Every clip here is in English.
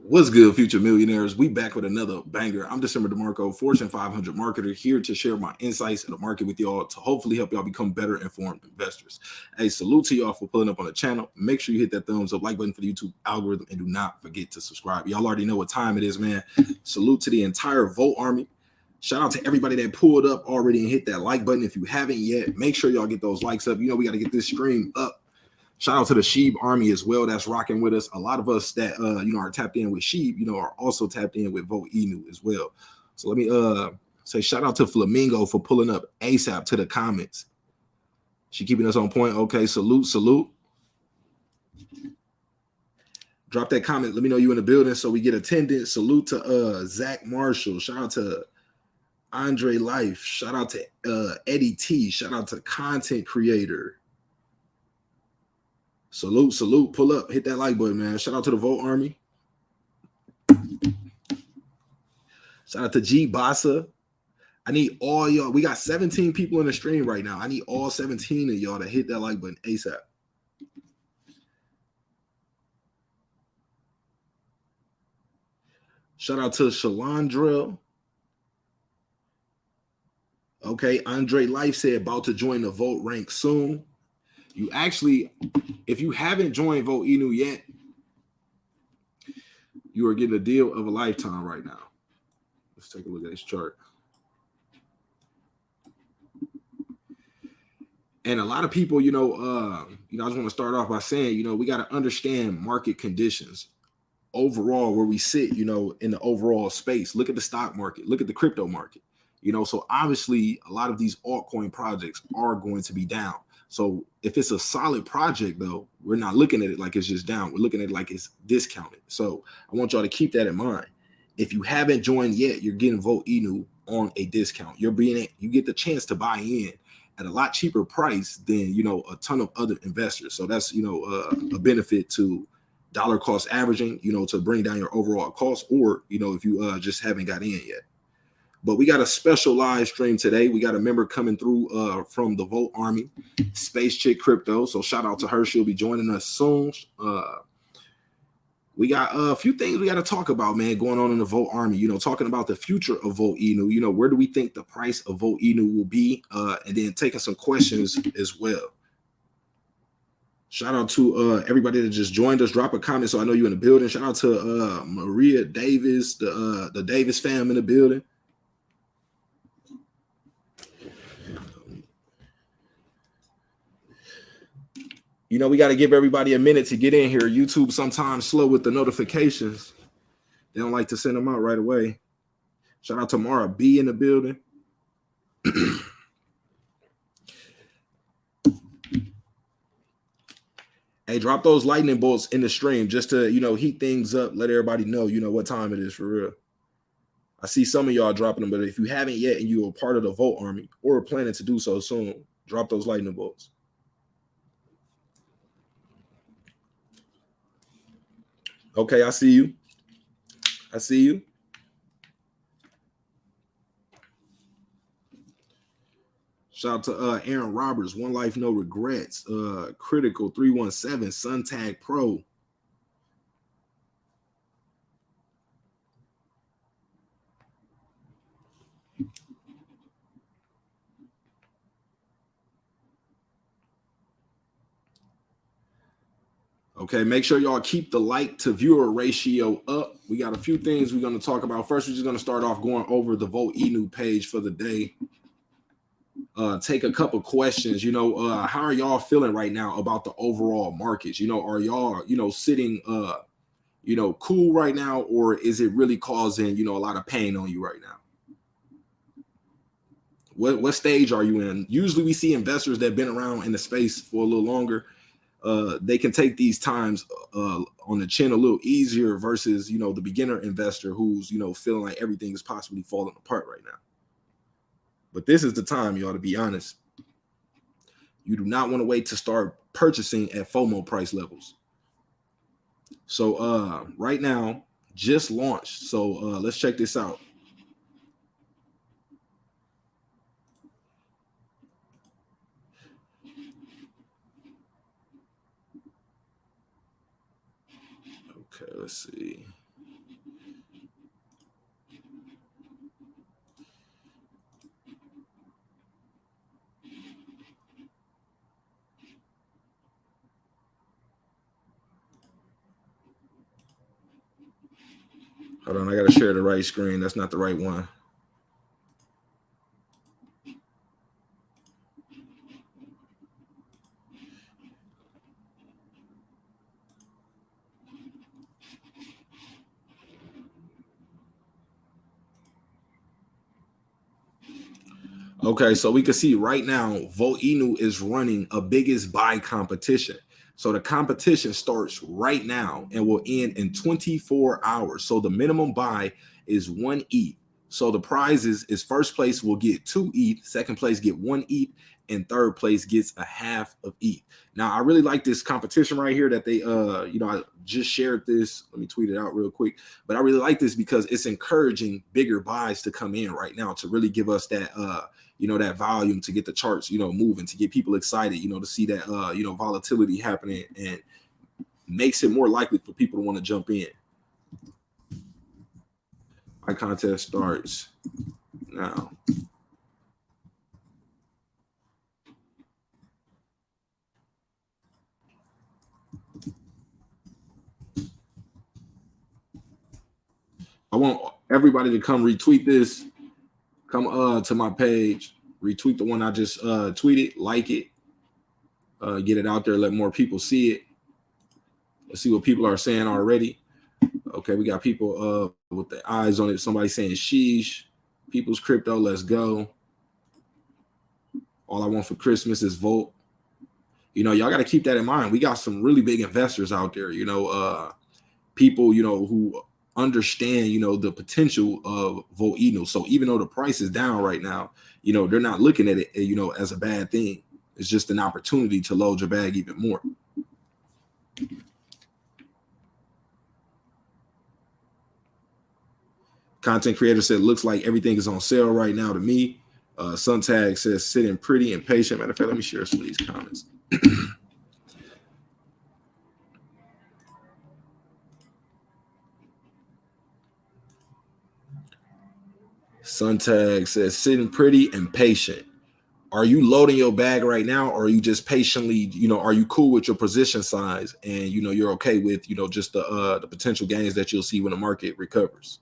What's good, future millionaires? We back with another banger. I'm DecemberDeMarco, Fortune 500 marketer, here to share my insights in the market with y'all to hopefully help y'all become better informed investors. Hey, salute to y'all for pulling up on the channel. Make sure you hit that thumbs up, like button for the YouTube algorithm, and do not forget to subscribe. Y'all already know what time it is, man. Salute to the entire Vote Army. Shout out to everybody that pulled up already and hit that like button. If you haven't yet, make sure y'all get those likes up. You know we got to get this stream up. Shout out to the Shib Army as well that's rocking with us. A lot of us that are tapped in with Shib, are also tapped in with vechain as well. So let me say shout out to Flamingo for pulling up ASAP to the comments. She keeping us on point. Okay, salute. Drop that comment. Let me know you in the building so we get attendance. Salute to Zach Marshall. Shout out to Andre Life. Shout out to Eddie T. Shout out to Content Creator. Salute, pull up, hit that like button, man. Shout out to the Vote Army. Shout out to G Bassa. I need all y'all. We got 17 people in the stream right now. I need all 17 of y'all to hit that like button ASAP. Shout out to Shalandra. Okay, Andre Life said about to join the Vote rank soon. You actually, if you haven't joined vechain yet, you are getting a deal of a lifetime right now. Let's take a look at this chart. And a lot of people, I just want to start off by saying, we got to understand market conditions overall, where we sit, in the overall space. Look at the stock market, look at the crypto market, so obviously a lot of these altcoin projects are going to be down. So if it's a solid project, though, we're not looking at it like it's just down. We're looking at it like it's discounted. So I want y'all to keep that in mind. If you haven't joined yet, you're getting vechain on a discount. You get the chance to buy in at a lot cheaper price than, a ton of other investors. So that's, a benefit to dollar cost averaging, to bring down your overall cost, or, if you just haven't got in yet. But we got a special live stream today. We got a member coming through from the Vote Army, Spacechick Crypto. So shout out to her. She'll be joining us soon. We got a few things we got to talk about, man, going on in the Vote Army. Talking about the future of vechain. Where do we think the price of vechain will be? And then taking some questions as well. Shout out to everybody that just joined us. Drop a comment so I know you're in the building. Shout out to Maria Davis, the Davis fam in the building. We got to give everybody a minute to get in here. YouTube sometimes slow with the notifications. They don't like to send them out right away. Shout out to Mara B in the building. Hey, drop those lightning bolts in the stream just to, heat things up. Let everybody know, what time it is for real. I see some of y'all dropping them, but if you haven't yet and you are part of the Vote Army or are planning to do so soon, drop those lightning bolts. Okay, I see you. Shout out to Aaron Roberts, One Life No Regrets, Critical 317, Suntag Pro. Okay, make sure y'all keep the like to viewer ratio up. We got a few things we're going to talk about. First, we're just going to start off going over the vechain page for the day. Take a couple questions. How are y'all feeling right now about the overall markets? Are y'all, sitting, cool right now, or is it really causing, a lot of pain on you right now? What stage are you in? Usually we see investors that have been around in the space for a little longer. They can take these times on the chin a little easier versus, the beginner investor who's, feeling like everything is possibly falling apart right now. But this is the time, y'all, to be honest. You do not want to wait to start purchasing at FOMO price levels. So right now, just launched. So let's check this out. Okay, let's see. Hold on, I gotta share the right screen. That's not the right one. Okay, so we can see right now, Voinu is running a biggest buy competition. So the competition starts right now and will end in 24 hours. So the minimum buy is 1 ETH. So the prizes is first place will get 2 ETH, second place get 1 ETH, and third place gets a half of ETH. Now I really like this competition right here that they I just shared this. Let me tweet it out real quick. But I really like this because it's encouraging bigger buys to come in right now to really give us that that volume, to get the charts, moving, to get people excited, to see that, volatility happening, and makes it more likely for people to want to jump in. My contest starts now. I want everybody to come retweet this. Come to my page, retweet the one I just tweeted, like it, get it out there, let more people see it. Let's see what people are saying already. Okay, we got people with the eyes on it. Somebody saying sheesh, people's crypto, let's go. All I want for Christmas is vote. Y'all got to keep that in mind. We got some really big investors out there, people, who understand, the potential of Voinu. So even though the price is down right now, they're not looking at it, as a bad thing. It's just an opportunity to load your bag even more. Content creator said, looks like everything is on sale right now to me. Suntag says, sitting pretty and patient. Matter of fact, let me share some of these comments. Suntag says, sitting pretty and patient. Are you loading your bag right now, or are you just patiently, are you cool with your position size, and you're okay with just the potential gains that you'll see when the market recovers?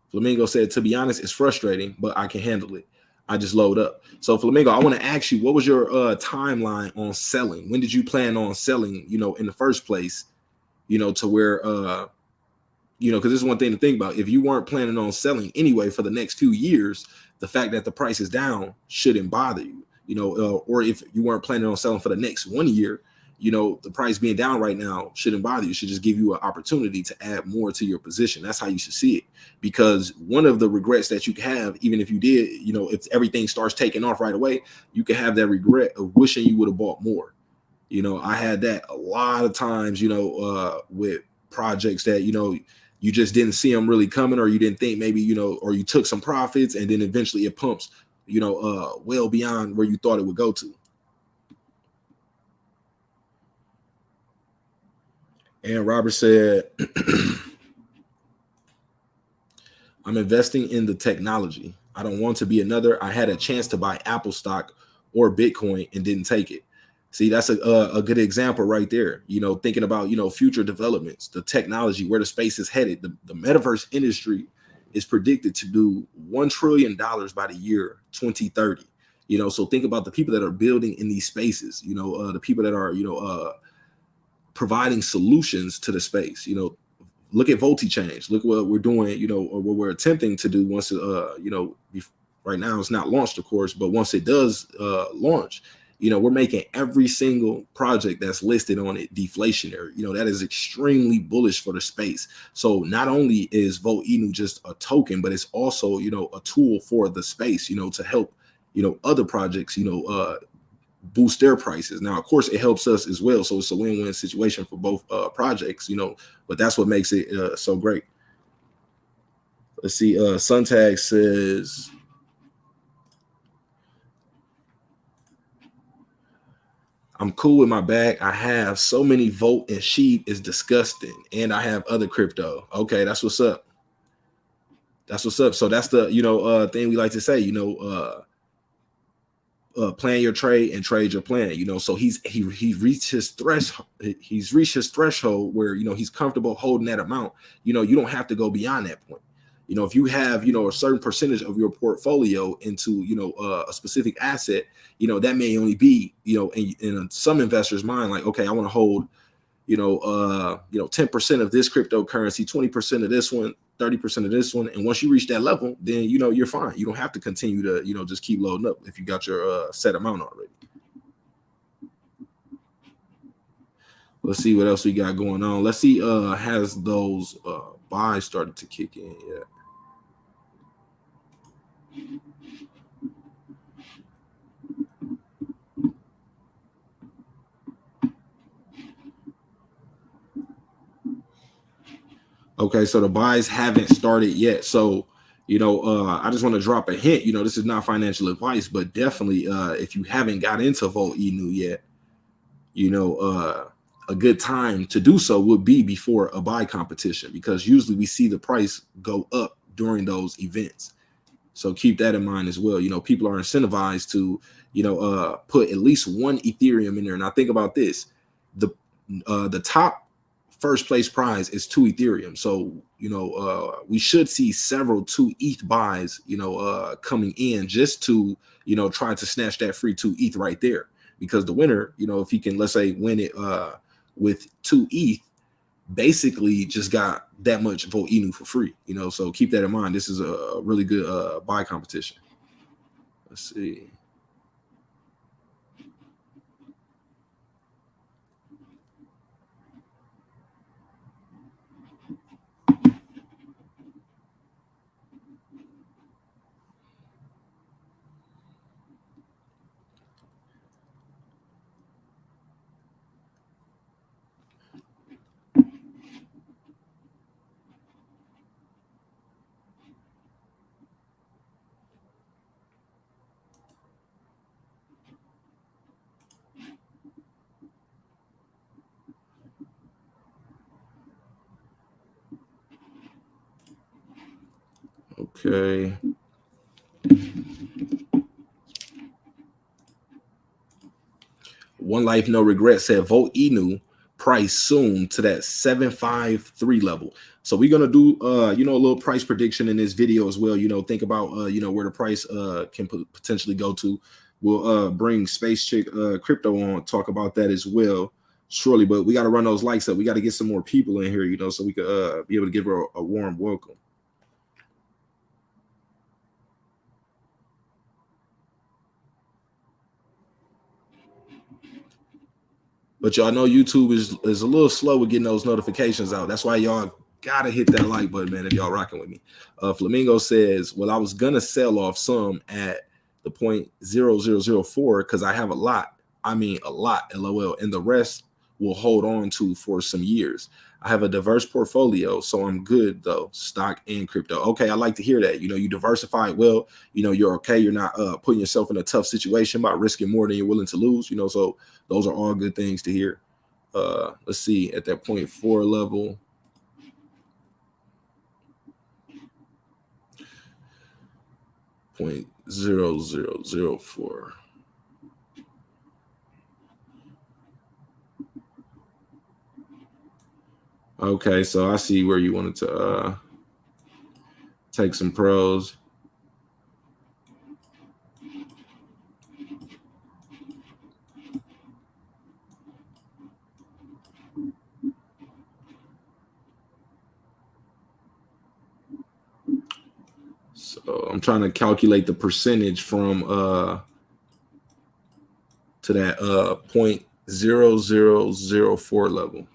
Flamingo said, to be honest, it's frustrating, but I can handle it. I just load up. So Flamingo, I want to ask you, what was your timeline on selling? When did you plan on selling, in the first place, to where, because this is one thing to think about. If you weren't planning on selling anyway for the next 2 years, the fact that the price is down shouldn't bother you, or if you weren't planning on selling for the next 1 year, the price being down right now shouldn't bother you. It should just give you an opportunity to add more to your position. That's how you should see it. Because one of the regrets that you can have, even if you did, if everything starts taking off right away, you can have that regret of wishing you would have bought more. I had that a lot of times, with projects that, you just didn't see them really coming, or you didn't think maybe, or you took some profits and then eventually it pumps, well beyond where you thought it would go to. And Robert said, I'm investing in the technology. I don't want to be another. I had a chance to buy Apple stock or Bitcoin and didn't take it. See, that's a good example right there. Thinking about, future developments, the technology, where the space is headed. The metaverse industry is predicted to do $1 trillion by the year 2030. So think about the people that are building in these spaces, the people that are, providing solutions to the space. Look at VoltiChange. Look what we're doing, or what we're attempting to do once, right now it's not launched, of course, but once it does launch, we're making every single project that's listed on it deflationary. That is extremely bullish for the space. So not only is Voinu just a token, but it's also, a tool for the space, to help, other projects, boost their prices. Now, of course, it helps us as well. So it's a win-win situation for both projects, but that's what makes it so great. Let's see. Suntag says, I'm cool with my bag. I have so many Volt and Shib is disgusting. And I have other crypto. Okay, that's what's up. That's what's up. So that's the, thing we like to say, plan your trade and trade your plan. You know, so he reached his threshold. He's reached his threshold where, you know, he's comfortable holding that amount. You know, you don't have to go beyond that point. You know, if you have, you know, a certain percentage of your portfolio into, you know, a specific asset, you know, that may only be, you know, in some investors' mind, like, okay, I want to hold, you know, 10% of this cryptocurrency, 20% of this one, 30% of this one. And once you reach that level, then, you know, you're fine. You don't have to continue to, you know, just keep loading up if you got your set amount already. Let's see what else we got going on. Let's see, has those buys started to kick in yet? Okay, so the buys haven't started yet. So, you know, I just want to drop a hint. You know, this is not financial advice, but definitely, if you haven't got into vechain yet, you know, a good time to do so would be before a buy competition, because usually we see the price go up during those events. So keep that in mind as well. You know, people are incentivized to, you know, put at least one Ethereum in there. Now think about this: the top first place prize is 2 Ethereum. So, you know, we should see several 2 ETH buys, you know, coming in just to, you know, try to snatch that free 2 ETH right there. Because the winner, you know, if he can, let's say, win it with 2 ETH, basically just got that much vechain for free, you know. So keep that in mind. This is a really good buy competition. Let's see. Okay. One Life No Regret said vechain price soon to that 753 level. So we're gonna do you know, a little price prediction in this video as well. You know, think about you know, where the price can potentially go to. We'll bring Spacechick crypto on, talk about that as well shortly. But we got to run those likes up. We got to get some more people in here, you know, so we could be able to give her a warm welcome. But y'all know YouTube is a little slow with getting those notifications out. That's why y'all gotta hit that like button, man, if y'all rocking with me. Flamingo says, well, I was gonna sell off some at the 0.0004 because I have a lot. I mean a lot, LOL, and the rest will hold on to for some years. I have a diverse portfolio, so I'm good though, stock and crypto. Okay, I like to hear that. You know, you diversify well, you know, you're okay. You're not putting yourself in a tough situation by risking more than you're willing to lose, you know, so those are all good things to hear. Let's see, at that 0.4 level. .0004. Okay, so I see where you wanted to take some pros. So I'm trying to calculate the percentage from to that 0.0004 level.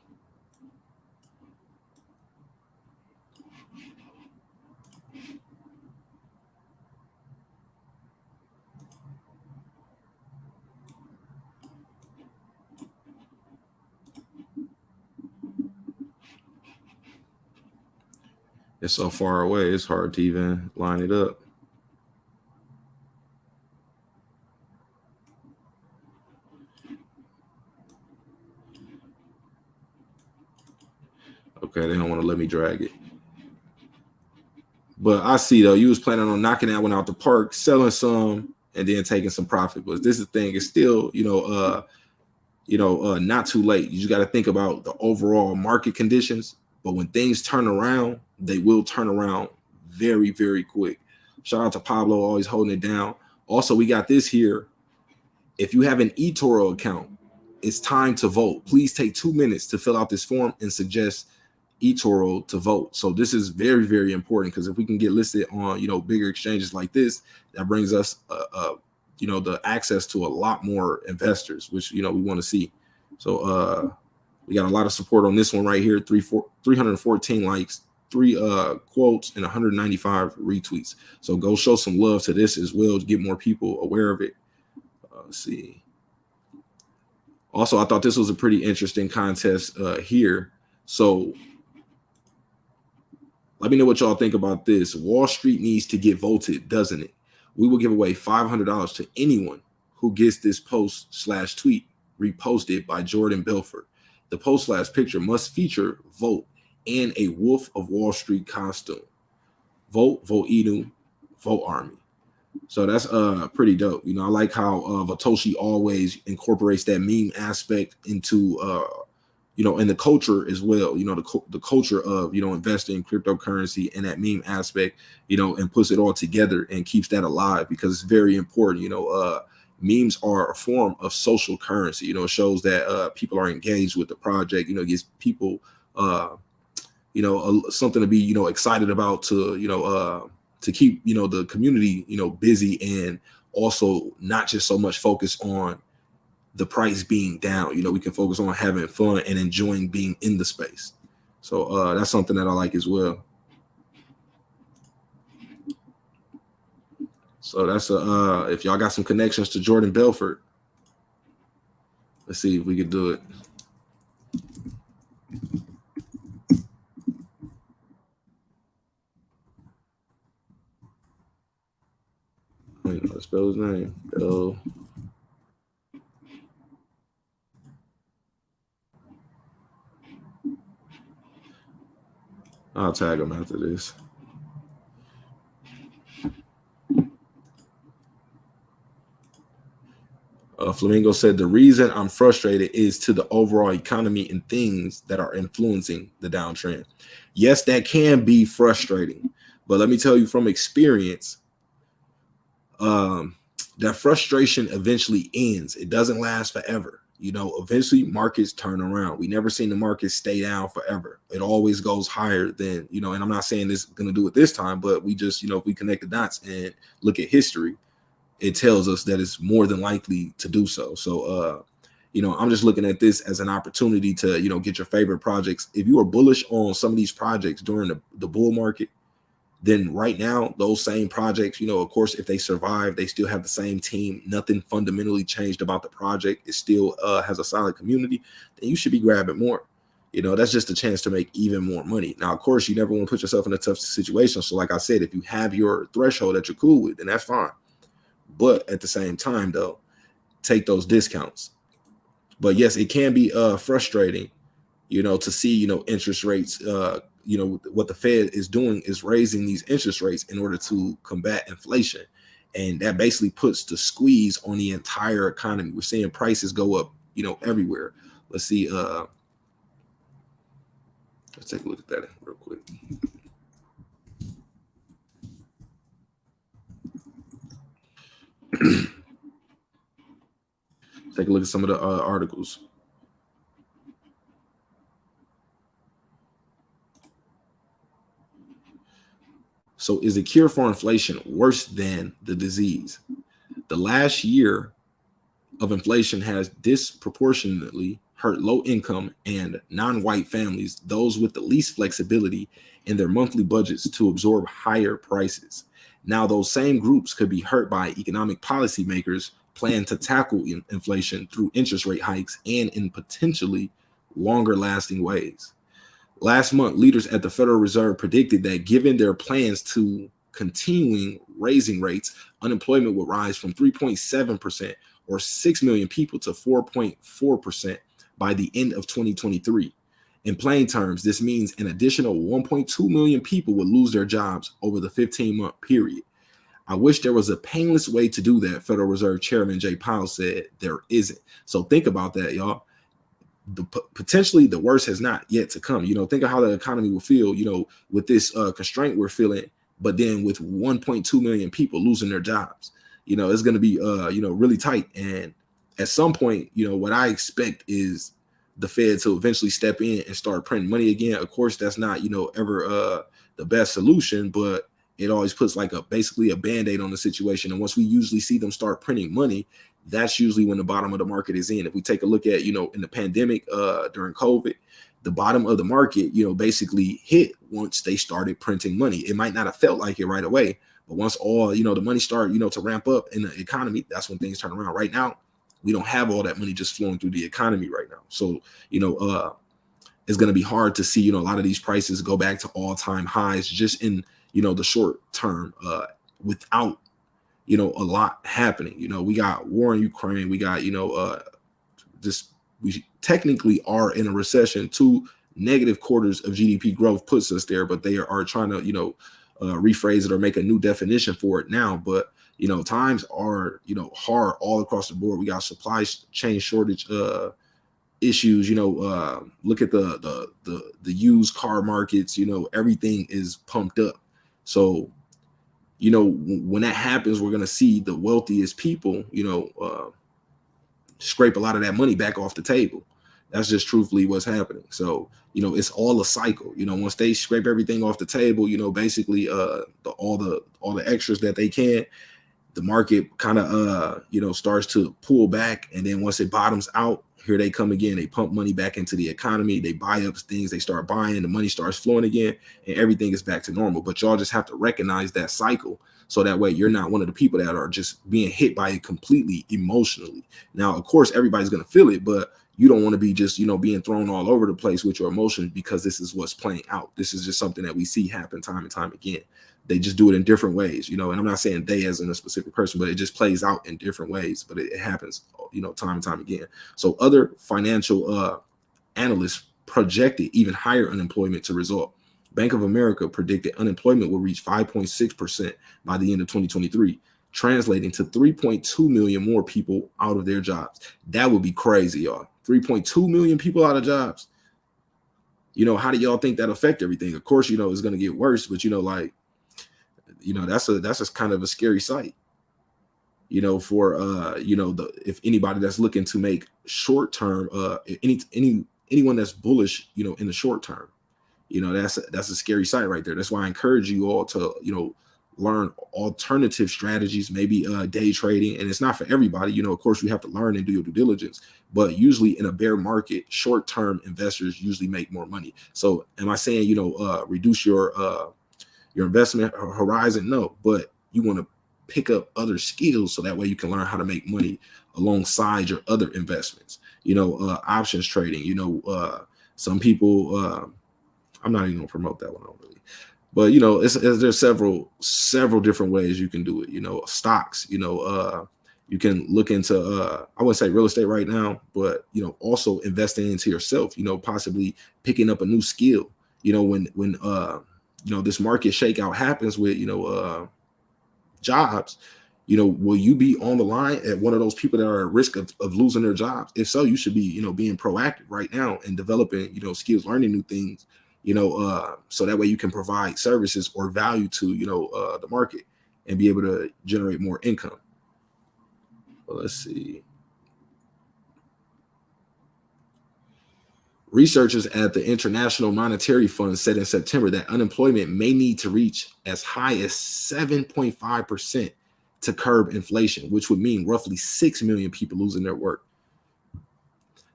It's so far away, it's hard to even line it up. Okay, they don't want to let me drag it. But I see though, you was planning on knocking that one out the park, selling some, and then taking some profit. But this is the thing, it's still, not too late. You just got to think about the overall market conditions. But when things turn around, they will turn around very, very quick. Shout out to Pablo, always holding it down. Also, we got this here. If you have an eToro account, it's time to vote. Please take 2 minutes to fill out this form and suggest eToro to vote. So this is very, very important, because if we can get listed on, bigger exchanges like this, that brings us, the access to a lot more investors, which, we want to see. So we got a lot of support on this one right here. 314 likes, 3 quotes, and 195 retweets. So go show some love to this as well to get more people aware of it. Let's see. Also, I thought this was a pretty interesting contest here. So let me know what y'all think about this. Wall Street needs to get voted, doesn't it? We will give away $500 to anyone who gets this post/tweet reposted by Jordan Belfort. The post/picture must feature vote and a Wolf of Wall Street costume. Vote, vochainu, vote army. So that's pretty dope. I like how Vatoshi always incorporates that meme aspect into in the culture as well. The culture of investing in cryptocurrency and that meme aspect, and puts it all together and keeps that alive, because it's very important. Memes are a form of social currency. It shows that people are engaged with the project. Gives people something to be excited about, to keep the community busy, and also not just so much focus on the price being down. We can focus on having fun and enjoying being in the space. So that's something that I like as well. So that's if y'all got some connections to Jordan Belfort, let's see if we can do it. I don't know how to spell his name. I'll tag him after this. Flamingo said, the reason I'm frustrated is to the overall economy and things that are influencing the downtrend. Yes, that can be frustrating, but let me tell you from experience, that frustration eventually ends. It doesn't last forever. Eventually markets turn around. We never seen the market stay down forever. It always goes higher than, and I'm not saying this is going to do it this time, but we just, if we connect the dots and look at history, it tells us that it's more than likely to do so. So, I'm just looking at this as an opportunity to, get your favorite projects. If you are bullish on some of these projects during the bull market, then right now, those same projects, of course, if they survive, they still have the same team. Nothing fundamentally changed about the project. It still has a solid community. Then you should be grabbing more. That's just a chance to make even more money. Now, of course, you never want to put yourself in a tough situation. So like I said, if you have your threshold that you're cool with, then that's fine. But at the same time, though, take those discounts. But yes, it can be frustrating, to see, interest rates, what the Fed is doing is raising these interest rates in order to combat inflation. And that basically puts the squeeze on the entire economy. We're seeing prices go up, everywhere. Let's see. Let's take a look at that real quick. Take a look at some of the articles. So is the cure for inflation worse than the disease? The last year of inflation has disproportionately hurt low income and non-white families, those with the least flexibility in their monthly budgets to absorb higher prices. Now, those same groups could be hurt by economic policymakers plan to tackle inflation through interest rate hikes and in potentially longer lasting ways. Last month, leaders at the Federal Reserve predicted that given their plans to continuing raising rates, unemployment would rise from 3.7% or 6 million people to 4.4% by the end of 2023. In plain terms, this means an additional 1.2 million people would lose their jobs over the 15-month period. I wish there was a painless way to do that, Federal Reserve Chairman Jay Powell said. There isn't. So think about that, y'all. Potentially the worst has not yet to come. Think of how the economy will feel, with this constraint we're feeling, but then with 1.2 million people losing their jobs, it's going to be, really tight. And at some point, what I expect is the Fed to eventually step in and start printing money again. Of course, that's not, ever the best solution, but it always puts like basically a band-aid on the situation. And once we usually see them start printing money, that's usually when the bottom of the market is in. If we take a look at, in the pandemic, during COVID, the bottom of the market, basically hit once they started printing money. It might not have felt like it right away, but once all, the money started, to ramp up in the economy, that's when things turn around. Right now, we don't have all that money just flowing through the economy right now. So, it's going to be hard to see, a lot of these prices go back to all-time highs just in, the short term, without, a lot happening. We got war in Ukraine. We got, we technically are in a recession. 2 negative quarters of GDP growth puts us there, but they are trying to, rephrase it or make a new definition for it now. But, times are, hard all across the board. We got supply chain shortage issues. Look at the used car markets. Everything is pumped up. So, when that happens, we're going to see the wealthiest people, scrape a lot of that money back off the table. That's just truthfully what's happening. So, it's all a cycle. Once they scrape everything off the table, basically all the extras that they can, the market kind of, starts to pull back. And then once it bottoms out, here they come again. They pump money back into the economy. They buy up things. They start buying. The money starts flowing again, and everything is back to normal. But y'all just have to recognize that cycle, so that way you're not one of the people that are just being hit by it completely emotionally. Now, of course, everybody's going to feel it, but you don't want to be just, being thrown all over the place with your emotions, because this is what's playing out. This is just something that we see happen time and time again. They just do it in different ways, and I'm not saying they as in a specific person, but it just plays out in different ways, but it happens, time and time again. So other financial analysts projected even higher unemployment to result. Bank of America predicted unemployment will reach 5.6% by the end of 2023, translating to 3.2 million more people out of their jobs. That would be crazy, y'all. 3.2 million people out of jobs. How do y'all think that affect everything? Of course, it's going to get worse, but that's a kind of a scary sight, for if anybody that's looking to make short term, anyone that's bullish, in the short term, that's a scary sight right there. That's why I encourage you all to, learn alternative strategies, maybe day trading. And it's not for everybody. Of course, you have to learn and do your due diligence, but usually in a bear market, short-term investors usually make more money. So am I saying, reduce your investment horizon? No, but you want to pick up other skills so that way you can learn how to make money alongside your other investments. Options trading, some people, I'm not even gonna promote that one really, but there's several different ways you can do it. Stocks, you can look into I wouldn't say real estate right now, but also investing into yourself, possibly picking up a new skill. When this market shakeout happens with jobs, will you be on the line at one of those people that are at risk of losing their jobs? If so, you should be being proactive right now and developing skills, learning new things, so that way you can provide services or value to the market and be able to generate more income. Well, let's see. Researchers at the International Monetary Fund said in September that unemployment may need to reach as high as 7.5% to curb inflation, which would mean roughly 6 million people losing their work.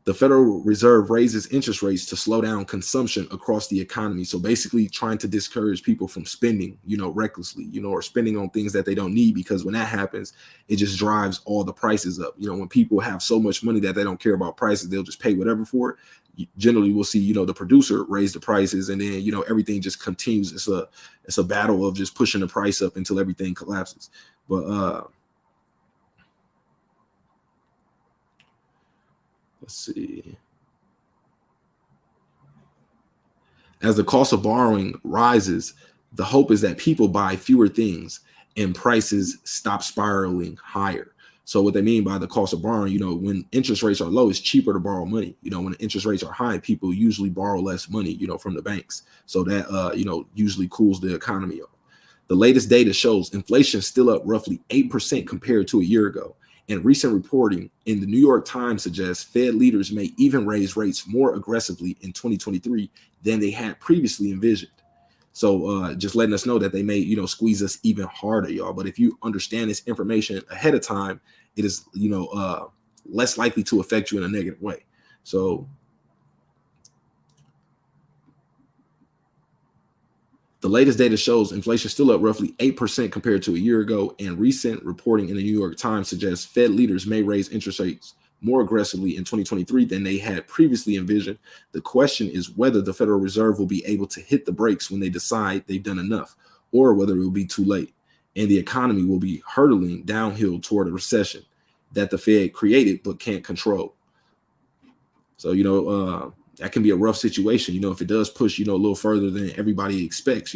The Federal Reserve raises interest rates to slow down consumption across the economy. So basically trying to discourage people from spending, recklessly, or spending on things that they don't need, because when that happens, it just drives all the prices up. When people have so much money that they don't care about prices, they'll just pay whatever for it. Generally we'll see, the producer raise the prices, and then, everything just continues. It's a battle of just pushing the price up until everything collapses. But let's see. As the cost of borrowing rises, the hope is that people buy fewer things and prices stop spiraling higher. So what they mean by the cost of borrowing, when interest rates are low, it's cheaper to borrow money. When interest rates are high, people usually borrow less money, from the banks. So that, usually cools the economy off. The latest data shows inflation is still up roughly 8% compared to a year ago. And recent reporting in the New York Times suggests Fed leaders may even raise rates more aggressively in 2023 than they had previously envisioned. So just letting us know that they may, squeeze us even harder, y'all. But if you understand this information ahead of time, it is, less likely to affect you in a negative way. So the latest data shows inflation still up roughly 8% compared to a year ago, and recent reporting in the New York Times suggests Fed leaders may raise interest rates more aggressively in 2023 than they had previously envisioned. The question is whether the Federal Reserve will be able to hit the brakes when they decide they've done enough, or whether it will be too late, and the economy will be hurtling downhill toward a recession that the Fed created but can't control. So, that can be a rough situation, if it does push, a little further than everybody expects,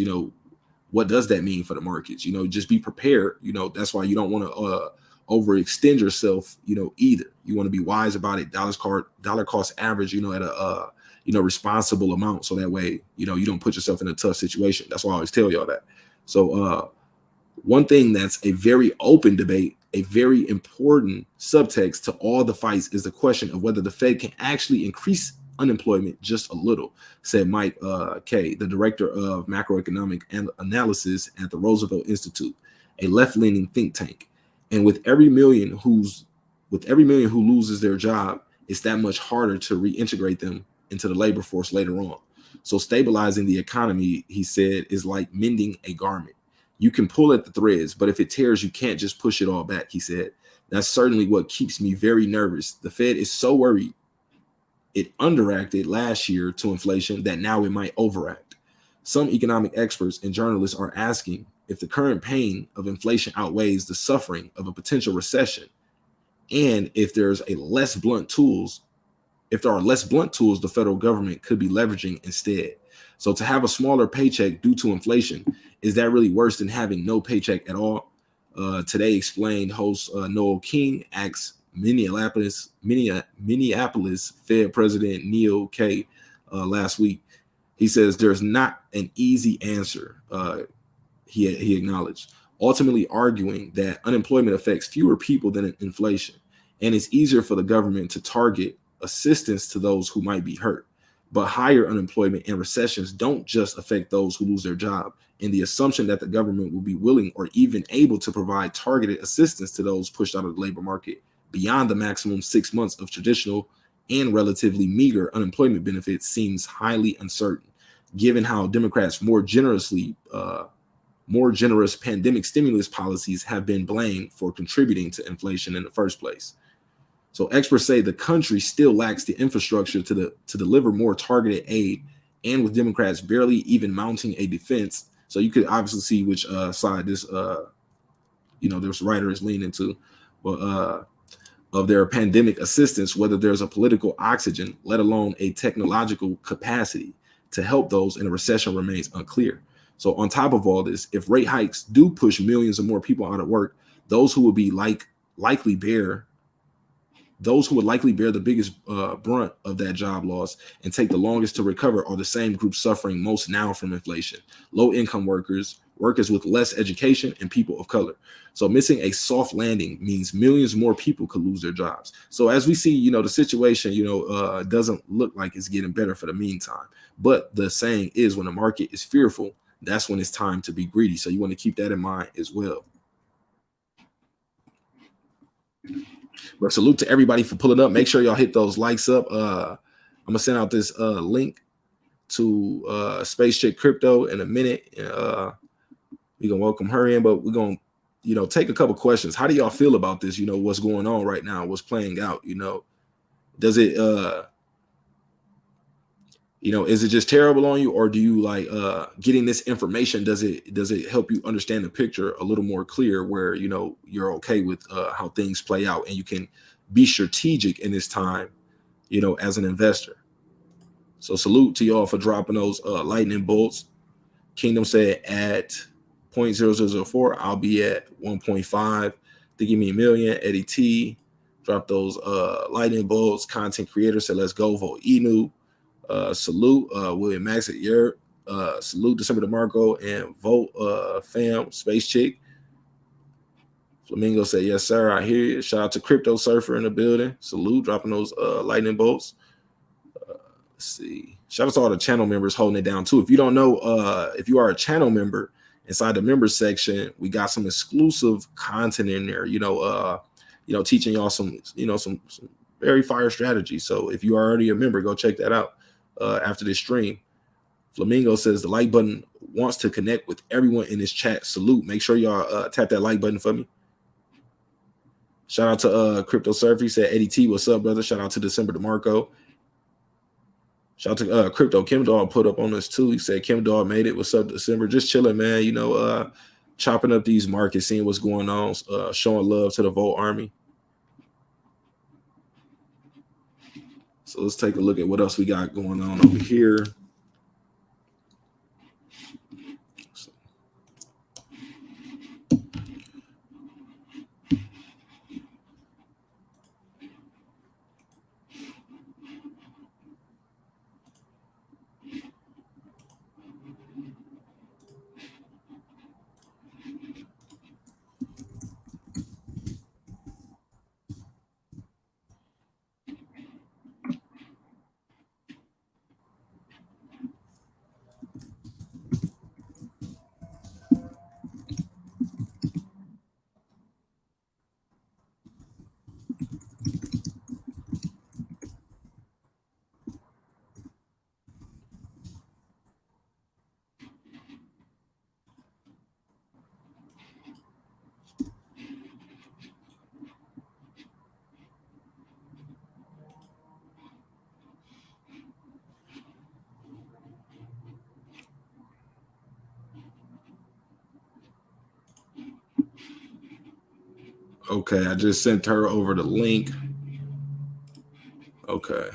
what does that mean for the markets? Just be prepared. That's why you don't want to overextend yourself, either. You want to be wise about it. Dollar cost average, at a, responsible amount. So that way, you don't put yourself in a tough situation. That's why I always tell y'all that. So one thing that's a very open debate, a very important subtext to all the fights, is the question of whether the Fed can actually increase unemployment just a little, said Mike Kay, the director of macroeconomic analysis at the Roosevelt Institute, a left-leaning think tank. And with every million who loses their job, it's that much harder to reintegrate them into the labor force later on. So stabilizing the economy, he said, is like mending a garment. You can pull at the threads, but if it tears, you can't just push it all back, he said. That's certainly what keeps me very nervous. The Fed is so worried it underacted last year to inflation that now it might overact. Some economic experts and journalists are asking if the current pain of inflation outweighs the suffering of a potential recession, and if there are less blunt tools the federal government could be leveraging instead. So to have a smaller paycheck due to inflation, is that really worse than having no paycheck at all? Today Explained host Noel King asks Minneapolis Fed President Neil Kay last week. He says there's not an easy answer, he acknowledged, ultimately arguing that unemployment affects fewer people than inflation, and it's easier for the government to target assistance to those who might be hurt. But higher unemployment and recessions don't just affect those who lose their job, and the assumption that the government will be willing or even able to provide targeted assistance to those pushed out of the labor market beyond the maximum 6 months of traditional and relatively meager unemployment benefits seems highly uncertain, given how Democrats' more generous pandemic stimulus policies have been blamed for contributing to inflation in the first place. So experts say the country still lacks the infrastructure to deliver more targeted aid, and with Democrats barely even mounting a defense. So you could obviously see which side this writer is leaning to, but of their pandemic assistance, whether there's a political oxygen, let alone a technological capacity to help those in a recession, remains unclear. So on top of all this, if rate hikes do push millions of more people out of work, those who would likely bear the biggest brunt of that job loss and take the longest to recover are the same groups suffering most now from inflation: low-income workers, workers with less education, and people of color. So missing a soft landing means millions more people could lose their jobs. So as we see, the situation, doesn't look like it's getting better for the meantime. But the saying is, when the market is fearful, that's when it's time to be greedy. So you want to keep that in mind as well. But salute to everybody for pulling up. Make sure y'all hit those likes up. I'm gonna send out this link to Spacechick Crypto in a minute. We gonna welcome her in, but we're gonna take a couple questions. How do y'all feel about this? What's going on right now, what's playing out? Does it is it just terrible on you, or do you like getting this information? Does it help you understand the picture a little more clear, where you're okay with how things play out, and you can be strategic in this time, as an investor? So salute to y'all for dropping those lightning bolts. Kingdom said 0.0004. I'll be at 1.5. To give me a million. Eddie T, drop those lightning bolts. Content creator said, let's go. Vote Inu. Salute William Max at Europe. Salute DecemberDeMarco and vote fam Spacechick. Flamingo said, yes, sir. I hear you. Shout out to Crypto Surfer in the building. Salute, dropping those lightning bolts. Let's see. Shout out to all the channel members holding it down too. If you don't know, if you are a channel member, inside the members section, we got some exclusive content in there. Teaching y'all some very fire strategies. So if you are already a member, go check that out after this stream. Flamingo says the like button wants to connect with everyone in this chat. Salute. Make sure y'all tap that like button for me. Shout out to Crypto Surfer. He said, Eddie T, what's up, brother? Shout out to DecemberDeMarco. Shout out to Crypto. Kim Dog put up on this too. He said, Kim Dog made it. What's up, December? Just chilling, man. Chopping up these markets, seeing what's going on, showing love to the Volt Army. So let's take a look at what else we got going on over here. Okay, I just sent her over the link. Okay.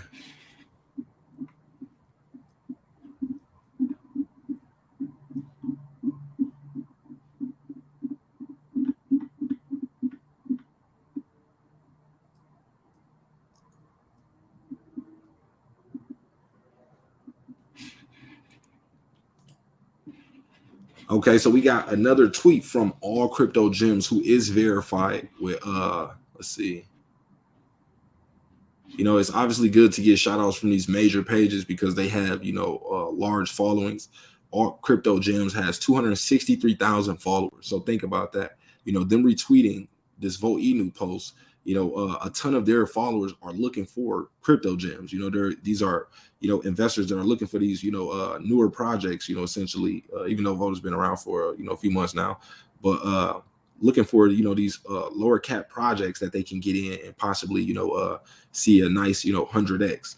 Okay, so we got another tweet from All Crypto Gems, who is verified with let's see. It's obviously good to get shout outs from these major pages because they have, large followings. All Crypto Gems has 263,000 followers. So think about that. Them retweeting this Vote Inu post, a ton of their followers are looking for crypto gems. These are, investors that are looking for these, newer projects, essentially, even though Vote has been around for, a few months now, but looking for, these lower cap projects that they can get in and possibly, see a nice, 100x.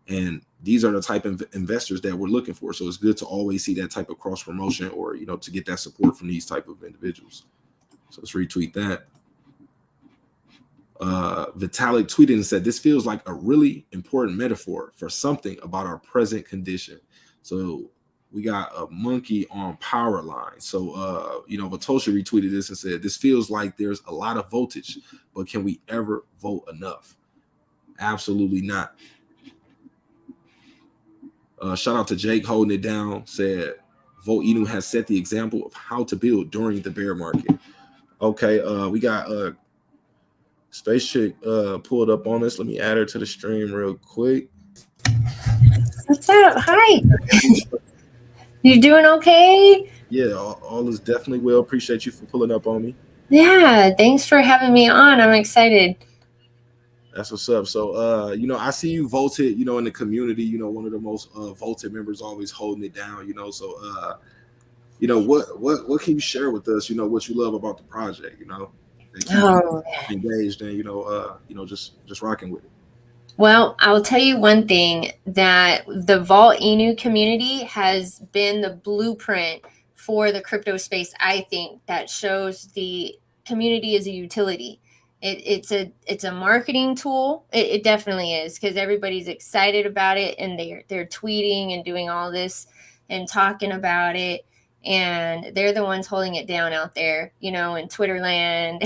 And these are the type of investors that we're looking for. So it's good to always see that type of cross promotion or, to get that support from these type of individuals. So let's retweet that. Vitalik tweeted and said, this feels like a really important metaphor for something about our present condition. So we got a monkey on power line. So, Vatoshi retweeted this and said, this feels like there's a lot of voltage, but can we ever vote enough? Absolutely not. Shout out to Jake holding it down, said, Vote Inu has set the example of how to build during the bear market. Okay, we got Spacechick pulled up on us. Let me add her to the stream real quick. What's up? Hi. You doing okay? Yeah, all is definitely well. Appreciate you for pulling up on me. Yeah, thanks for having me on. I'm excited. That's what's up. So, I see you voted, in the community, one of the most voted members, always holding it down, so, what can you share with us, what you love about the project, that you engaged in, just rocking with it. Well, I'll tell you one thing, that the Vault Inu community has been the blueprint for the crypto space, I think, that shows the community is a utility. It's a marketing tool. It definitely is, because everybody's excited about it and they're tweeting and doing all this and talking about it. and they're the ones holding it down out there, you know, in Twitter land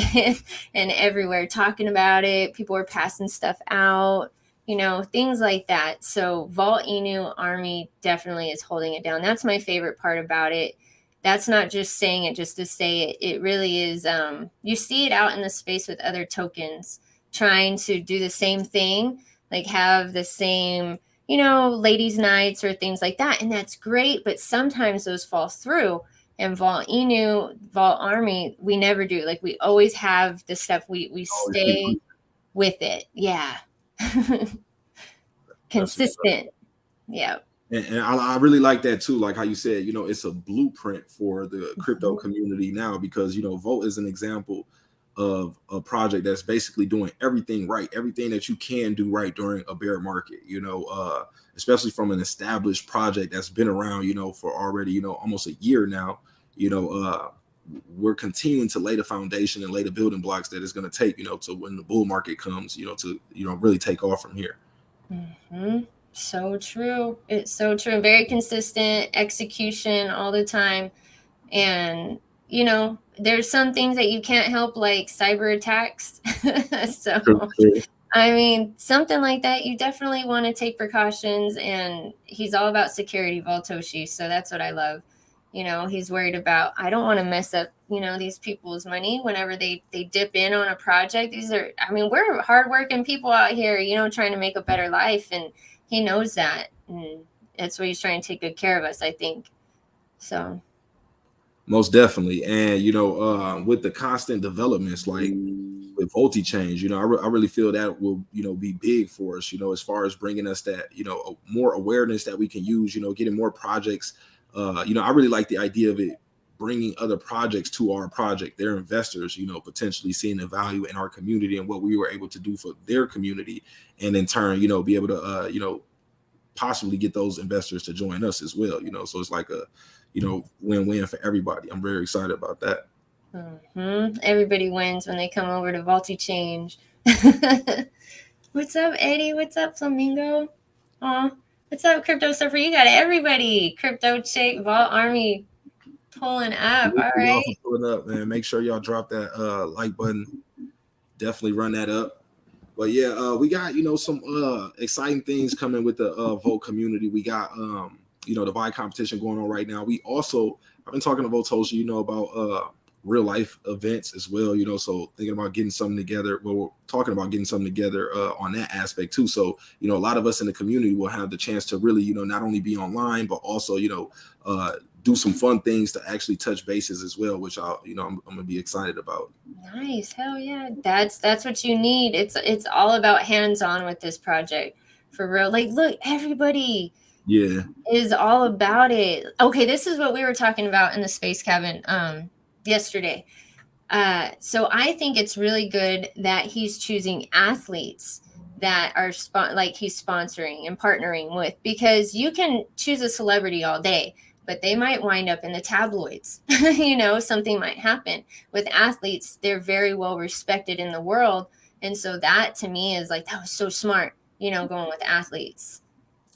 and everywhere, talking about it. People are passing stuff out, you know, things like that. So Vault Inu Army definitely is holding it down. That's my favorite part about it. That's not just saying it just to say it. It really is. You see it out in the space with other tokens trying to do the same thing, like have the same, you know, ladies' nights or things like that. And that's great. But sometimes those fall through. And Vault Inu, Vault Army, we never do. Like we always have the stuff, we stay with it. Yeah. Consistent. Yeah. And I really like that too. Like how you said, you know, it's a blueprint for the crypto community now, because, you know, Volt is an example of a project that's basically doing everything right, everything that you can do right during a bear market, you know, especially from an established project that's been around, you know, for already, you know, almost a year now. You know, we're continuing to lay the foundation and lay the building blocks that it's going to take, you know, to when the bull market comes, you know, to, you know, really take off from here. So true. It's so true. Very consistent execution all the time. And, you know, there's some things that you can't help, like cyber attacks. So, I mean, something like that, you definitely want to take precautions. And he's all about security, Voltoshi. So that's what I love. You know, he's worried about, I don't want to mess up, you know, these people's money whenever they dip in on a project. These are, I mean, we're hardworking people out here, you know, trying to make a better life. And he knows that. And that's why he's trying to take good care of us, I think. So. Most definitely. And, you know, with the constant developments, like with VoltiChange, you know, I really feel that will, you know, be big for us, you know, as far as bringing us that, you know, more awareness that we can use, you know, getting more projects. You know, I really like the idea of it bringing other projects to our project, their investors, you know, potentially seeing the value in our community and what we were able to do for their community. And in turn, you know, be able to, you know, possibly get those investors to join us as well, you know. So it's like a, you know, win-win for everybody. I'm very excited about that. Everybody wins when they come over to VoltiChange. What's up, Eddie? What's up, Flamingo? Aw, what's up, Crypto Surfer? You got everybody. Crypto Chick, Vault Army pulling up. All right. Pulling up, man. Make sure y'all drop that like button. Definitely run that up. But yeah, we got, you know, some exciting things coming with the Volt community. We got you know, the buy competition going on right now. We also, I've been talking to Voltoshi, you know, about real life events as well, you know, so thinking about getting something together. Well, we're talking about getting something together on that aspect too. So, you know, a lot of us in the community will have the chance to really, you know, not only be online, but also, you know, do some fun things to actually touch bases as well, which I'll, you know, I'm gonna be excited about. Nice. Hell yeah. That's what you need. It's all about hands-on with this project. For real. Like, look, everybody is all about it. Okay, this is what we were talking about in the space cabin yesterday. So I think it's really good that he's choosing athletes that are like he's sponsoring and partnering with, because you can choose a celebrity all day, but they might wind up in the tabloids. You know, something might happen. With athletes, they're very well respected in the world. And so that to me is like, that was so smart, you know, going with athletes.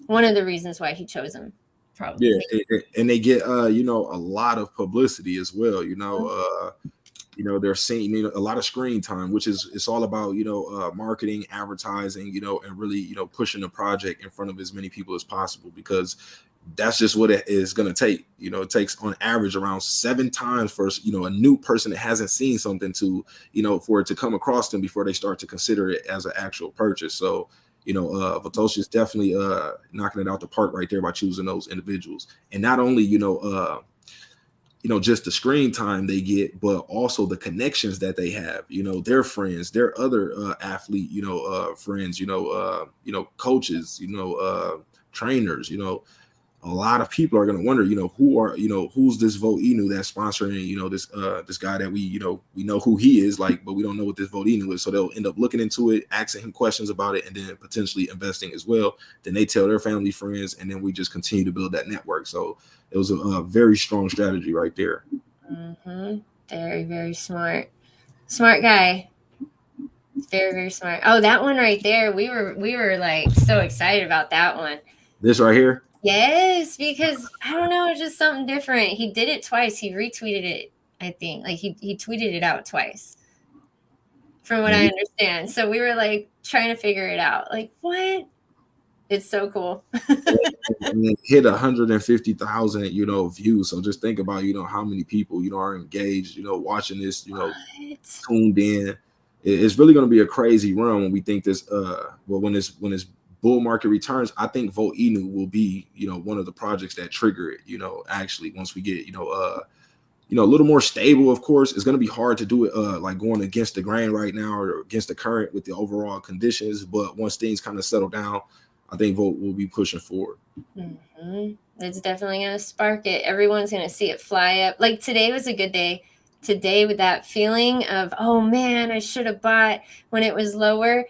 One of the reasons why he chose them. Probably. Yeah, and they get you know, a lot of publicity as well, you know. You know, they're seeing, you know, a lot of screen time, which is, it's all about, you know, marketing, advertising, you know, and really, you know, pushing the project in front of as many people as possible, because that's just what it is going to take. You know, it takes on average around 7 times for, you know, a new person that hasn't seen something to, you know, for it to come across them before they start to consider it as an actual purchase. So, you know, Vatoshi is definitely knocking it out the park right there by choosing those individuals. And not only, you know, just the screen time they get, but also the connections that they have, you know, their friends, their other athlete, you know, friends, you know, coaches, you know, trainers, you know, a lot of people are going to wonder, you know, who's this Vote Inu that's sponsoring, you know, this guy that we know who he is, like, but we don't know what this Vote Inu is. So they'll end up looking into it, asking him questions about it, and then potentially investing as well. Then they tell their family, friends, and then we just continue to build that network. So it was a very strong strategy right there. Very, very smart guy. Very, very smart. Oh, that one right there. We were like so excited about that one. This right here. Yes, because I don't know, it's just something different. He did it twice. He retweeted it, I think. Like he tweeted it out twice, from what I understand. So we were like trying to figure it out. Like, what? It's so cool. And it hit 150,000, views. So just think about, how many people, are engaged, watching this, What? tuned in. It's really going to be a crazy run when we think this. Well, when this bull market returns, I think Voinu will be, one of the projects that trigger it. Actually, once we get, a little more stable. Of course, it's going to be hard to do it like going against the grain right now or against the current with the overall conditions. But once things kind of settle down, I think Volt will be pushing forward. Mm-hmm. It's definitely going to spark it. Everyone's going to see it fly up. Like today was a good day. Today, with that feeling of, oh man, I should have bought when it was lower.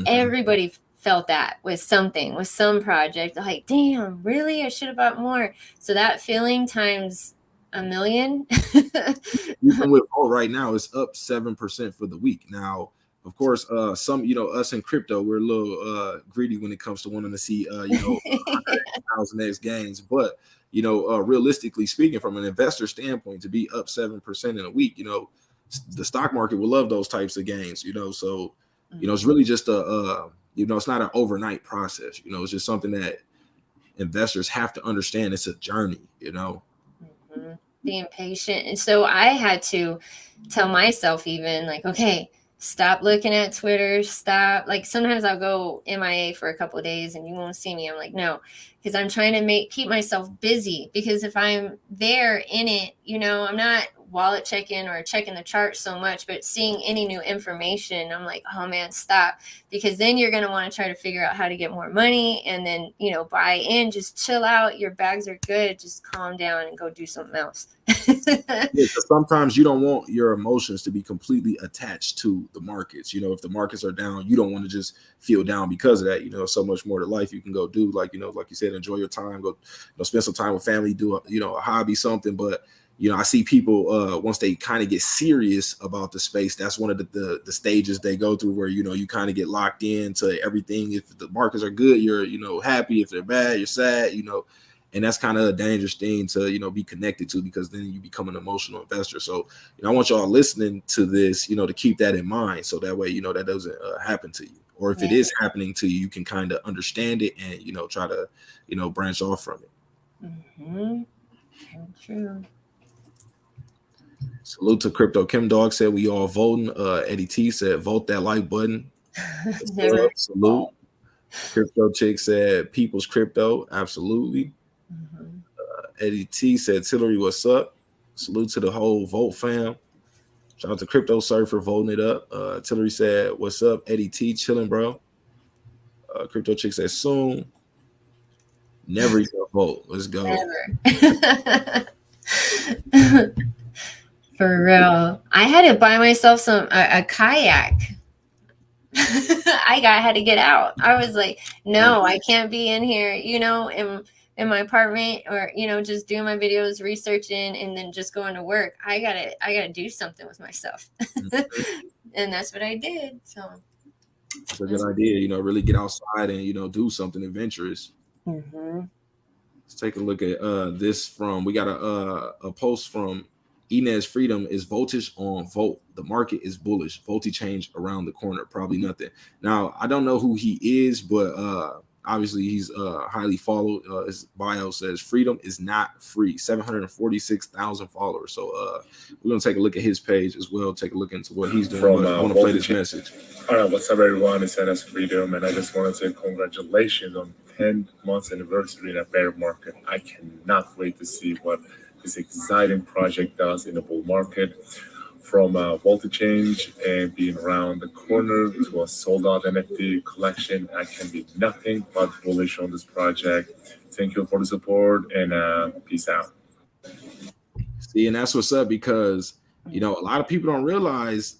Everybody felt that with something, with some project. Like, damn, really? I should have bought more. So that feeling times a million. Even with Volt right now, it's up 7% for the week. Now, of course, some, us in crypto, we're a little greedy when it comes to wanting to see, 100,000x gains. But, realistically speaking, from an investor standpoint, to be up 7% in a week, the stock market will love those types of gains, So, it's really just it's not an overnight process. It's just something that investors have to understand. It's a journey, Mm-hmm. Being patient. And so I had to tell myself, even like, okay, stop looking at Twitter, stop. Like sometimes I'll go MIA for a couple of days and you won't see me. I'm like, no, because I'm trying to keep myself busy, because if I'm there in it, I'm not wallet checking or checking the chart so much, but seeing any new information, I'm like, oh man, stop. Because then you're going to want to try to figure out how to get more money and then, buy in. Just chill out. Your bags are good. Just calm down and go do something else. Yeah, sometimes you don't want your emotions to be completely attached to the markets. If the markets are down, you don't want to just feel down because of that. So much more to life you can go do, like like you said, enjoy your time, go spend some time with family, do a hobby, something. But I see people once they kind of get serious about the space, that's one of the stages they go through where you kind of get locked into everything. If the markets are good, you're happy. If they're bad, you're sad. And that's kind of a dangerous thing to be connected to, because then you become an emotional investor. So I want y'all listening to this to keep that in mind, so that way that doesn't happen to you, or if it is happening to you, you can kind of understand it and try to branch off from it. Mm-hmm. True. Salute to Crypto. Kim Dog said we all voting. Eddie T said vote that like button. Never. Salute. Crypto Chick said people's crypto. Absolutely. Eddie T said Tillery, what's up? Salute to the whole vote fam. Shout out to Crypto Surfer voting it up. Tillery said, what's up? Eddie T, chilling, bro. Crypto Chick said soon. Never even vote. Let's go. Never. For real. I had to buy myself a kayak. I had to get out. I was like, no, I can't be in here, in my apartment, or just doing my videos, researching, and then just going to work. I gotta do something with myself. And that's what I did. So it's a good idea, really get outside and do something adventurous. Let's take a look at this we got a post from Inez Freedom. Is voltage on Volt? The market is bullish. Voltage change around the corner. Probably nothing. Now, I don't know who he is, but obviously he's highly followed. His bio says freedom is not free. 746,000 followers. So we're gonna take a look at his page as well. Take a look into what he's doing. I want to play this message. All right, what's up, everyone? It's NS Freedom, and I just want to say congratulations on 10 months anniversary in a bear market. I cannot wait to see what this exciting project does in the bull market. From voltage change and being around the corner to a sold out NFT collection, I can be nothing but bullish on this project. Thank you for the support, and peace out. See, and that's what's up, because a lot of people don't realize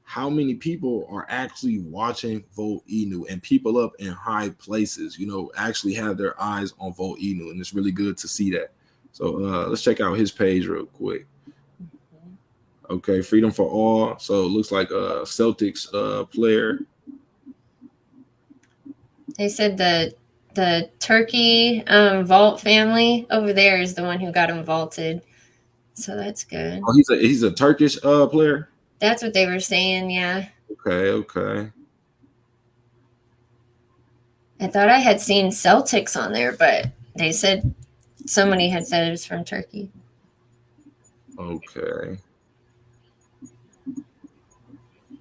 how many people are actually watching Volt Inu, and people up in high places, actually have their eyes on Volt Inu, and it's really good to see that. So let's check out his page real quick. Okay, freedom for all. So it looks like a Celtics player. They said the The Turkey vault family over there is the one who got him vaulted. So that's good. Oh, he's a Turkish player? That's what they were saying, yeah. Okay. I thought I had seen Celtics on there, but they said somebody had said it was from Turkey. Okay.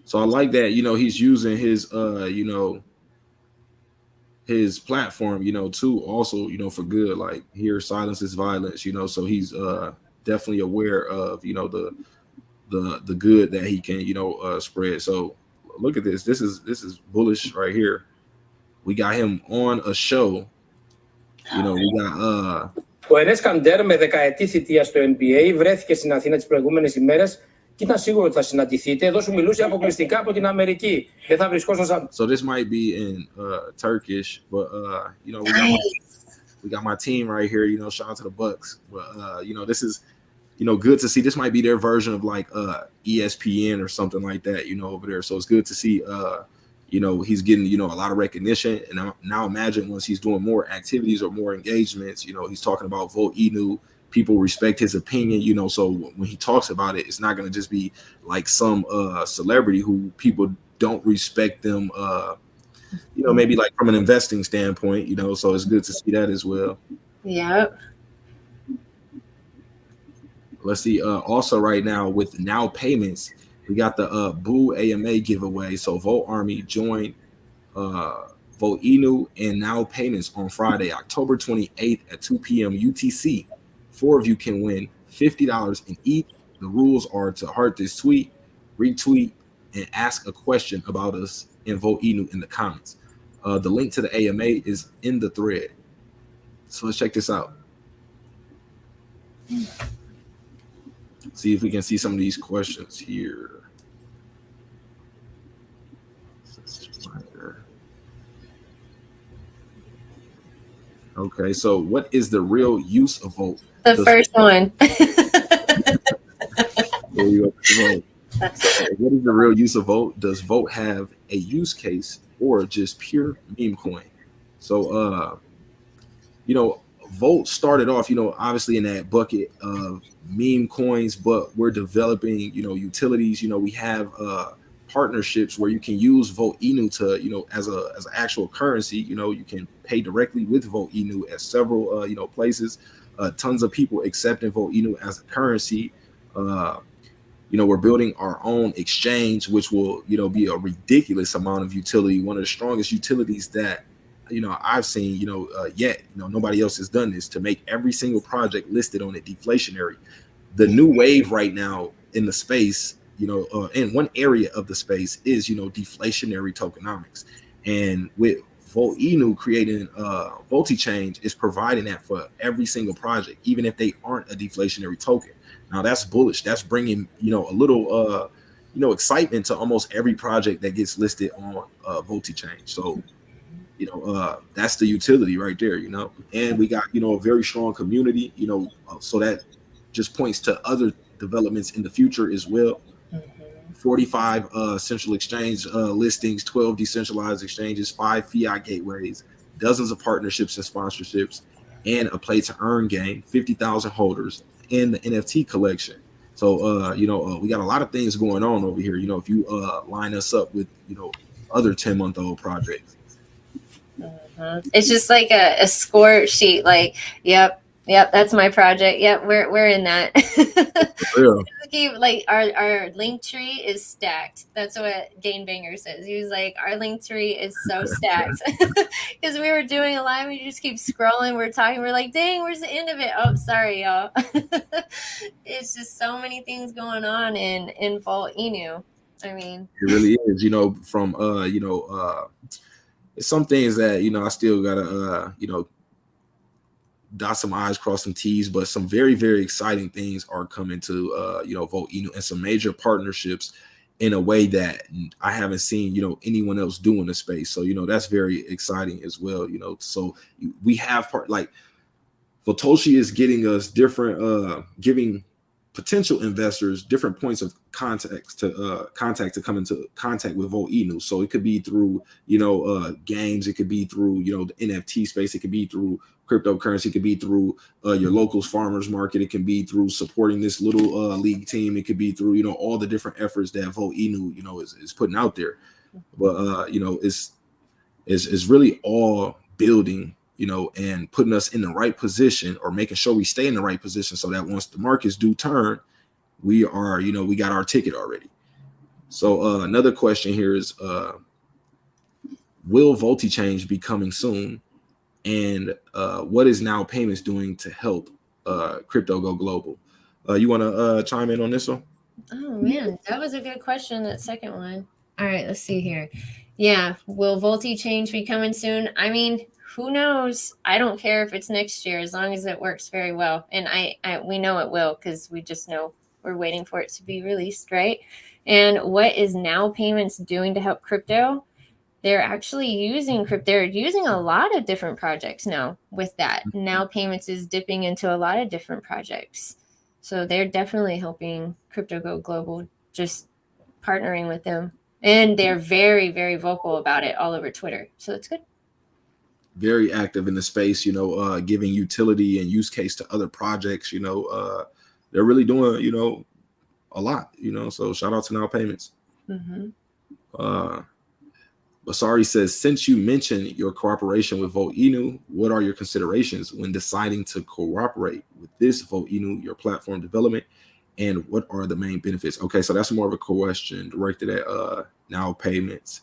So I like that, he's using his his platform, too, also, for good. Like, here, silence is violence, so he's definitely aware of, the good that he can, spread. So look at this. This is bullish right here. We got him on a show. We got Ο Ενές Καντέρ με δεκαετή θητεία στο NBA βρέθηκε στην Αθήνα τις προηγούμενες ημέρες και ήταν σίγουρο ότι θα συναντηθείτε. Εδώ σου μιλούσε αποκλειστικά από την Αμερική. Δεν θα βρισκόσασταν. So this might be in Turkish, but we got my team right here. Shout out to the Bucks. But this is good to see. This might be their version of like ESPN or something like that. Over there. So it's good to see. He's getting, a lot of recognition. And now imagine once he's doing more activities or more engagements, he's talking about vochain. People respect his opinion, so when he talks about it, it's not going to just be like some celebrity who people don't respect them, maybe like from an investing standpoint, so it's good to see that as well. Yeah. Let's see. Also right now with now payments, we got the Boo AMA giveaway. So Volt Army joined vochain and now payments on Friday, October 28th at 2 p.m. UTC. 4 of you can win $50 in ETH. The rules are to heart this tweet, retweet, and ask a question about us in vochain in the comments. The link to the AMA is in the thread. So let's check this out. See if we can see some of these questions here. Okay, so what is the real use of Volt? The first one. What is the real use of Volt? Does Volt have a use case or just pure meme coin? So, Volt started off, obviously in that bucket of meme coins, but we're developing, utilities. We have partnerships where you can use vochain to, as an actual currency. You can pay directly with vochain at several, places. Tons of people accepting vochain as a currency. We're building our own exchange, which will, be a ridiculous amount of utility. One of the strongest utilities that, I've seen, yet, nobody else has done this, to make every single project listed on it deflationary. The new wave right now in the space, in one area of the space is, deflationary tokenomics. And with vochain creating VoltiChange is providing that for every single project, even if they aren't a deflationary token. Now that's bullish. That's bringing, a little, excitement to almost every project that gets listed on VoltiChange. So, that's the utility right there, and we got, a very strong community, so that just points to other developments in the future as well. 45 central exchange listings, 12 decentralized exchanges, 5 fiat gateways, dozens of partnerships and sponsorships, and a play to earn game, 50,000 holders, and the NFT collection. So, we got a lot of things going on over here. If you line us up with, other 10-month-old projects. It's just like a score sheet. Like, yep, that's my project. Yep, we're in that. Like our link tree is stacked. That's what Gain Banger says. He was like, our link tree is so stacked because we were doing a live. We just keep scrolling. We're talking. We're like, dang, where's the end of it? Oh, sorry, y'all. It's just so many things going on in vochain. I mean, it really is. From some things that I still gotta dot some I's, cross some T's, but some very, very exciting things are coming to vochain and some major partnerships in a way that I haven't seen anyone else do in the space. So that's very exciting as well. So we have like Votoshi is getting us different, giving potential investors different points of contact to come into contact with voinu. So it could be through, games, it could be through, the NFT space, it could be through cryptocurrency, it could be through your locals farmers market, it can be through supporting this little league team, it could be through, all the different efforts that voinu, is putting out there. But it's really all building, and putting us in the right position, or making sure we stay in the right position, so that once the markets do turn, we are, we got our ticket already. So another question here is, will VoltiChange be coming soon? And what is Now Payments doing to help crypto go global? You want to chime in on this one? Oh man, that was a good question, that second one. All right, let's see here. Yeah, will VoltiChange be coming soon? I mean, who knows? I don't care if it's next year, as long as it works very well. And we know it will, because we just know we're waiting for it to be released, right? And what is Now Payments doing to help crypto? They're actually using crypto. They're using a lot of different projects now with that. Now Payments is dipping into a lot of different projects. So they're definitely helping crypto go global, just partnering with them. And they're very, very vocal about it all over Twitter. So that's good. Very active in the space, giving utility and use case to other projects. They're really doing, a lot, so shout out to Now Payments. Basari says, since you mentioned your cooperation with voinu, what are your considerations when deciding to cooperate with this voinu, your platform development, and what are the main benefits? Okay, so that's more of a question directed at Now Payments.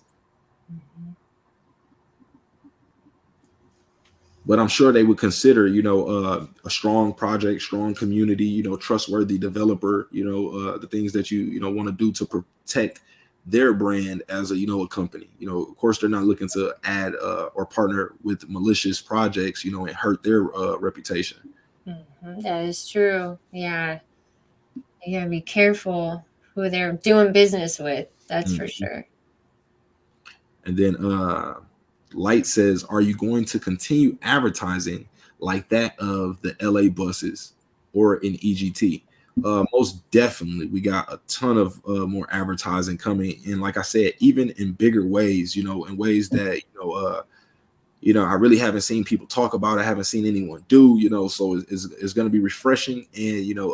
But I'm sure they would consider, a strong project, strong community, trustworthy developer, the things that you want to do to protect their brand as a company. Of course, they're not looking to add or partner with malicious projects, and hurt their reputation. That is true. Yeah, you gotta be careful who they're doing business with. That's for sure. And then Light says, are you going to continue advertising like that of the LA buses or in EGT? Most definitely. We got a ton of more advertising coming. And like I said, even in bigger ways, in ways that, I really haven't seen people talk about. I haven't seen anyone do, so it's going to be refreshing and,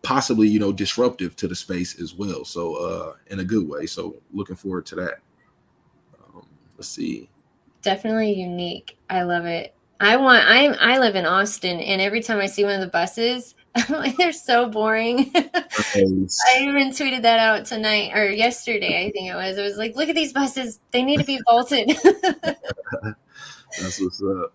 possibly, disruptive to the space as well. So in a good way. So looking forward to that. Let's see. Definitely unique. I love it. I live in Austin, and every time I see one of the buses, I'm like, they're so boring. I even tweeted that out tonight or yesterday, I think it was. I was like, look at these buses. They need to be vaulted. That's what's up.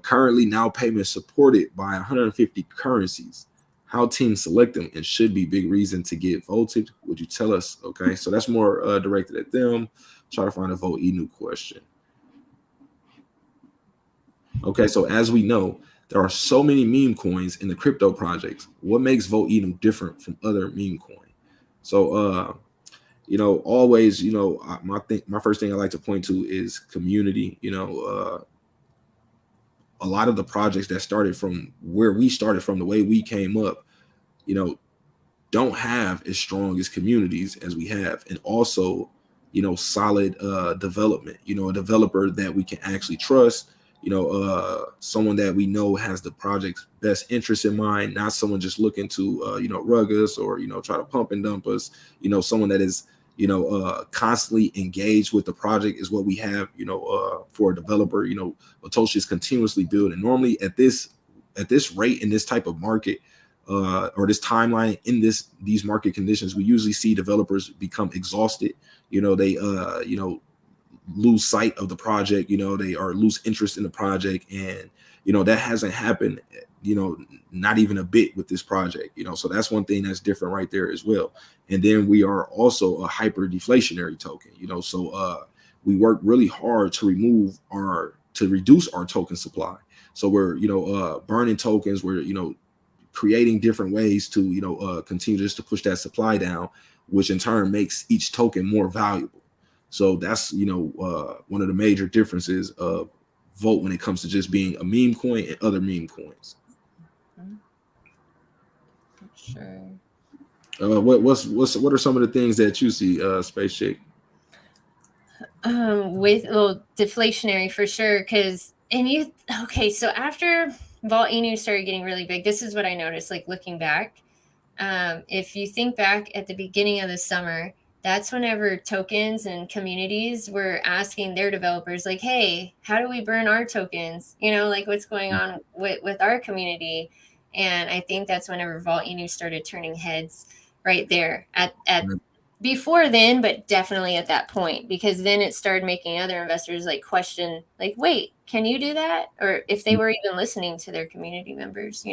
Currently, Now Payments supported by 150 currencies. How teams select them and should be big reason to get voted. Would you tell us? Okay, so that's more directed at them. Try to find a voinu question. Okay, so as we know, there are so many meme coins in the crypto projects. What makes voinu different from other meme coin? So always, my first thing I like to point to is community. A lot of the projects that started from where we started from, the way we came up, don't have as strong as communities as we have, and also solid development, a developer that we can actually trust, someone that we know has the project's best interest in mind, not someone just looking to rug us or try to pump and dump us. Someone that is constantly engaged with the project is what we have for a developer. Atoshi is continuously building. Normally at this rate in this type of market, or this timeline in these market conditions, we usually see developers become exhausted. They lose sight of the project. They are lose interest in the project, and that hasn't happened. Not even a bit with this project. So that's one thing that's different right there as well. And then we are also a hyper deflationary token. So we work really hard to reduce our token supply. So we're burning tokens. We're creating different ways to continue just to push that supply down, which in turn makes each token more valuable. So that's one of the major differences of Volt when it comes to just being a meme coin and other meme coins. Sure. What are some of the things that you see, Spacechick? Deflationary for sure. So after Vault Inu started getting really big, this is what I noticed, like looking back. If you think back at the beginning of the summer, that's whenever tokens and communities were asking their developers, like, hey, how do we burn our tokens? Like what's going on with our community? And I think that's whenever Vault Inu started turning heads right there at before then, but definitely at that point, because then it started making other investors like question, like, wait, can you do that? Or if they were even listening to their community members,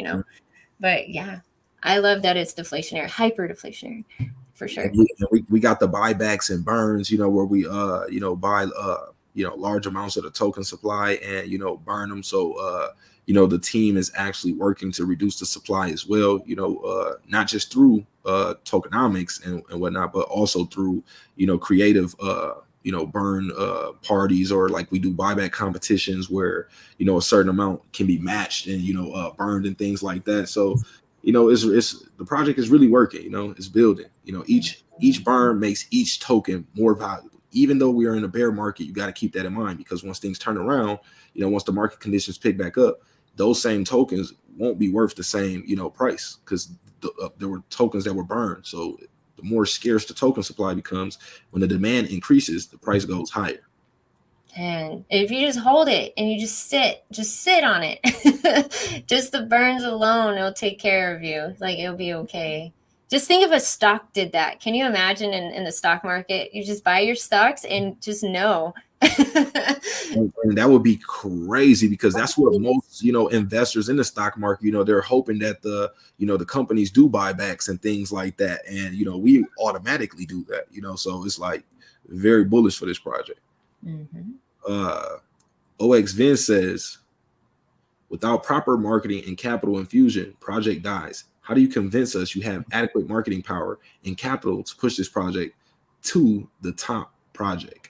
But yeah, I love that it's deflationary, hyper deflationary, for sure. We got the buybacks and burns, where we buy large amounts of the token supply and burn them. So the team is actually working to reduce the supply as well, not just through tokenomics and whatnot, but also through creative burn parties, or like we do buyback competitions where a certain amount can be matched and burned and things like that. So it's the project is really working. It's building. Each burn makes each token more valuable. Even though we are in a bear market, you got to keep that in mind, because once things turn around, once the market conditions pick back up, those same tokens won't be worth the same price, because there were tokens that were burned. So the more scarce the token supply becomes, when the demand increases, the price goes higher. And if you just hold it and you just sit on it, just the burns alone, it'll take care of you. Like, it'll be okay. Just think if a stock did that. Can you imagine in the stock market, you just buy your stocks and just know. And that would be crazy, because that's what most investors in the stock market, they're hoping that the companies do buybacks and things like that, and we automatically do that, so it's like very bullish for this project. OX Vince says, without proper marketing and capital infusion, project dies. How do you convince us you have adequate marketing power and capital to push this project to the top project?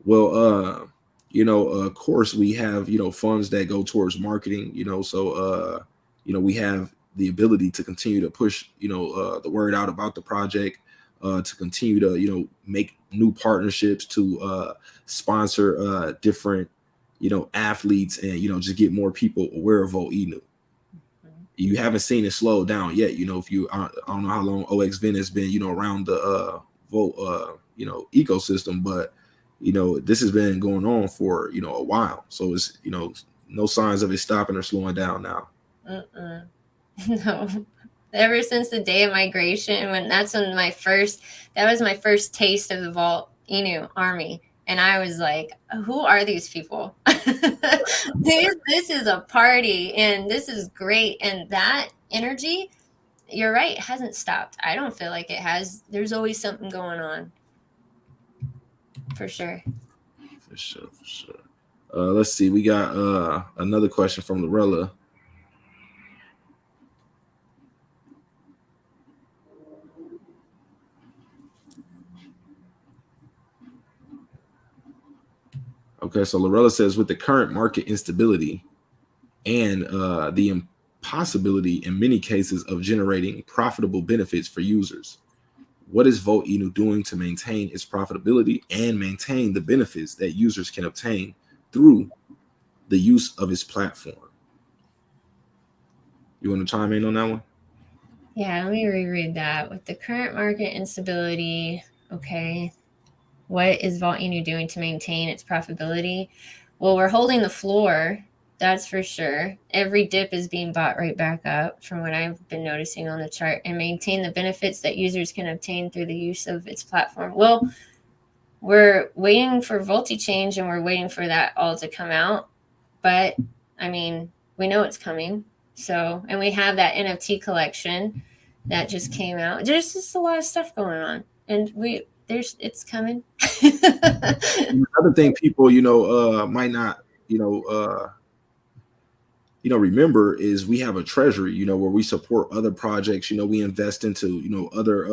Well, of course we have, funds that go towards marketing, so, we have the ability to continue to push, the word out about the project, to continue to, make new partnerships, to sponsor different, athletes, and, just get more people aware of Vault Inu. You haven't seen it slow down yet. If you, I don't know how long OX Vin has been, around the Vault, ecosystem, but this has been going on for a while, so it's no signs of it stopping or slowing down now. No, ever since the day of migration, that was my first taste of the Vault Inu army, and I was like, who are these people? This is a party, and this is great. And that energy, you're right, it hasn't stopped. I don't feel like it has. There's always something going on. For sure. Let's see. We got another question from Lorella. Okay, so Lorella says, with the current market instability and the impossibility in many cases of generating profitable benefits for users, what is Vault Inu doing to maintain its profitability and maintain the benefits that users can obtain through the use of its platform? You want to chime in on that one? Yeah, let me reread that. With the current market instability, okay, what is Vault Inu doing to maintain its profitability? Well, we're holding the floor, that's for sure. Every dip is being bought right back up from what I've been noticing on the chart, and maintain the benefits that users can obtain through the use of its platform. Well, we're waiting for Volti change, and we're waiting for that all to come out. But I mean, we know it's coming. So, and we have that NFT collection that just came out. There's just a lot of stuff going on, and it's coming. Another thing people, might not, remember is we have a treasury, where we support other projects. We invest into, other,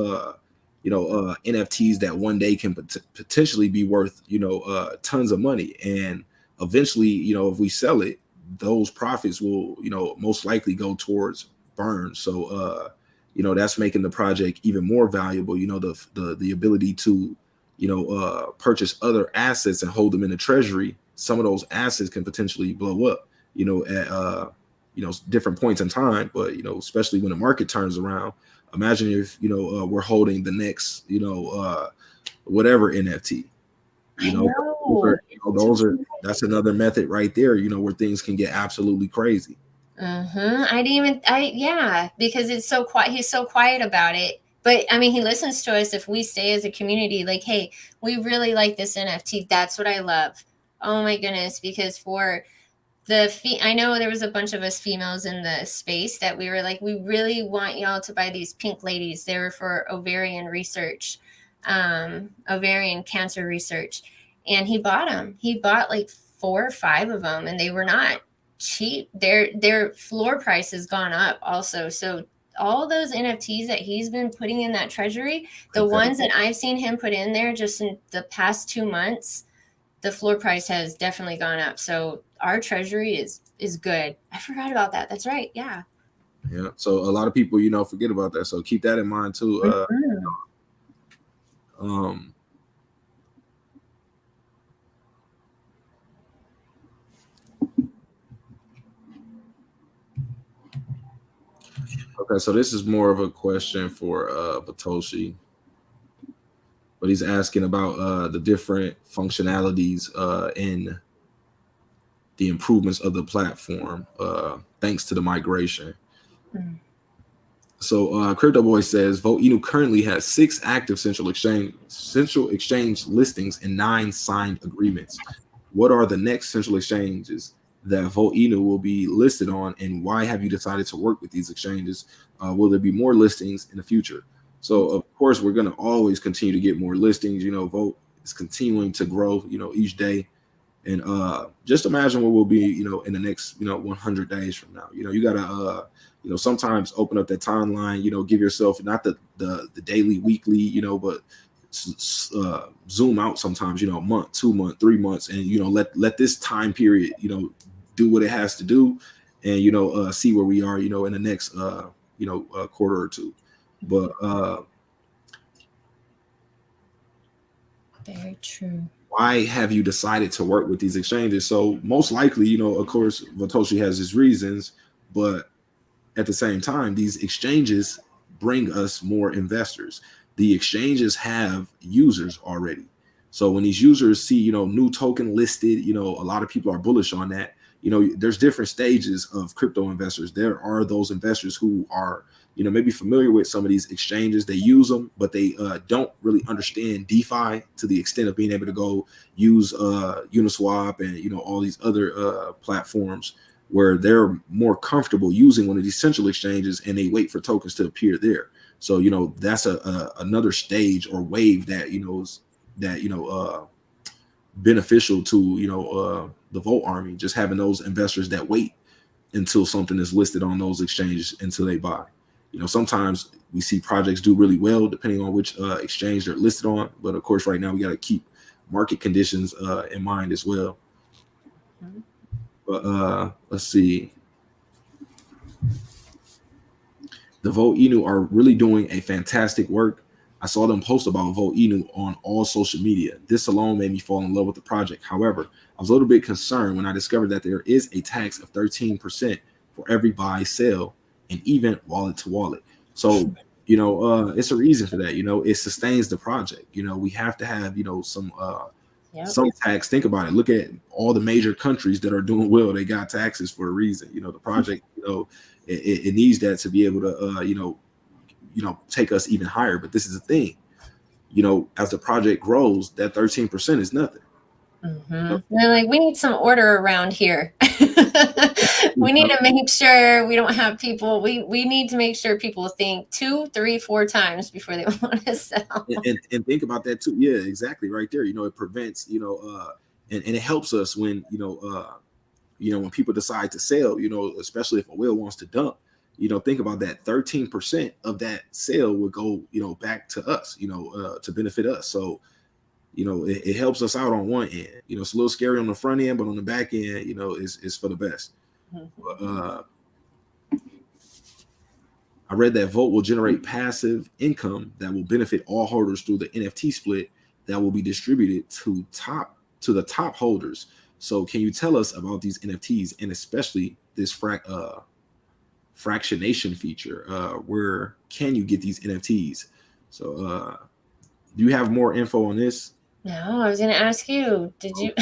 NFTs that one day can potentially be worth, tons of money. And eventually, if we sell it, those profits will, most likely go towards burn. So, you know, that's making the project even more valuable. You know, the ability to, you know, purchase other assets and hold them in the treasury. Some of those assets can potentially blow up, you know, at you know, different points in time. But, you know, especially when the market turns around, imagine if, you know, we're holding the next, you know, whatever NFT, you know, that's another method right there, you know, where things can get absolutely crazy. Yeah, because it's so quiet. He's so quiet about it. But I mean, he listens to us if we say as a community, like, hey, we really like this NFT. That's what I love. Oh my goodness. Because for I know there was a bunch of us females in the space that we were like, we really want y'all to buy these pink ladies. They were for ovarian research, ovarian cancer research. And he bought them. He bought like 4 or 5 of them, and they were not cheap. Their floor price has gone up also. So all those NFTs that he's been putting in that treasury, the ones that I've seen him put in there just in the past 2 months, the floor price has definitely gone up. So our treasury is good. I forgot about that. That's right. Yeah. Yeah. So a lot of people, you know, forget about that. So keep that in mind too. Okay, so this is more of a question for Batoshi, but he's asking about the different functionalities in the improvements of the platform thanks to the migration. So Crypto Boy says Voinu currently has 6 active central exchange listings and 9 signed agreements. What are the next central exchanges that Voinu will be listed on, and why have you decided to work with these exchanges? Will there be more listings in the future? So of course we're going to always continue to get more listings. You know, Vote is continuing to grow, you know, each day. And just imagine what we'll be, you know, in the next, you know, 100 days from now. You know, you gotta you know, sometimes open up that timeline, you know, give yourself not the daily, weekly, you know, but zoom out sometimes, you know, a month, 2 months, 3 months, and, you know, let this time period, you know, do what it has to do, and, you know, see where we are, you know, in the next you know, quarter or two. But very true. Why have you decided to work with these exchanges? So most likely, you know, of course, Vatoshi has his reasons, but at the same time, these exchanges bring us more investors. The exchanges have users already. So when these users see, you know, new token listed, you know, a lot of people are bullish on that. You know, there's different stages of crypto investors. There are those investors who are, you know, maybe familiar with some of these exchanges. They use them, but they don't really understand DeFi to the extent of being able to go use Uniswap and, you know, all these other platforms where they're more comfortable using one of these central exchanges, and they wait for tokens to appear there. So, you know, that's another stage or wave that, you know, beneficial to, you know, the Volt army, just having those investors that wait until something is listed on those exchanges until they buy. You know, sometimes we see projects do really well depending on which exchange they're listed on, but of course right now we got to keep market conditions in mind as well. But let's see. The Voinu are really doing a fantastic work. I saw them post about Voinu on all social media. This alone made me fall in love with the project. However, I was a little bit concerned when I discovered that there is a tax of 13% for every buy, sell, and even wallet to wallet. So, you know, it's a reason for that. You know, it sustains the project. You know, we have to have, you know, some tax. Think about it. Look at all the major countries that are doing well. They got taxes for a reason. You know, the project, you know, it needs that to be able to, you know, take us even higher. But this is the thing, you know, as the project grows, that 13% is nothing. They're like, we need some order around here. We need to make sure we don't have people. We need to make sure people think 2, 3, 4 times before they want to sell. And think about that too. Yeah, exactly. Right there. You know, it prevents, you know, and it helps us when, you know, when people decide to sell, you know, especially if a whale wants to dump, you know, think about that 13% of that sale would go, you know, back to us, you know, to benefit us. So, you know, it helps us out on one end. You know, it's a little scary on the front end, but on the back end, you know, it's for the best. I read that Volt will generate passive income that will benefit all holders through the NFT split that will be distributed to the top holders. So can you tell us about these NFTs and especially this fractionation feature? Where can you get these NFTs? So do you have more info on this? No, I was going to ask you, did you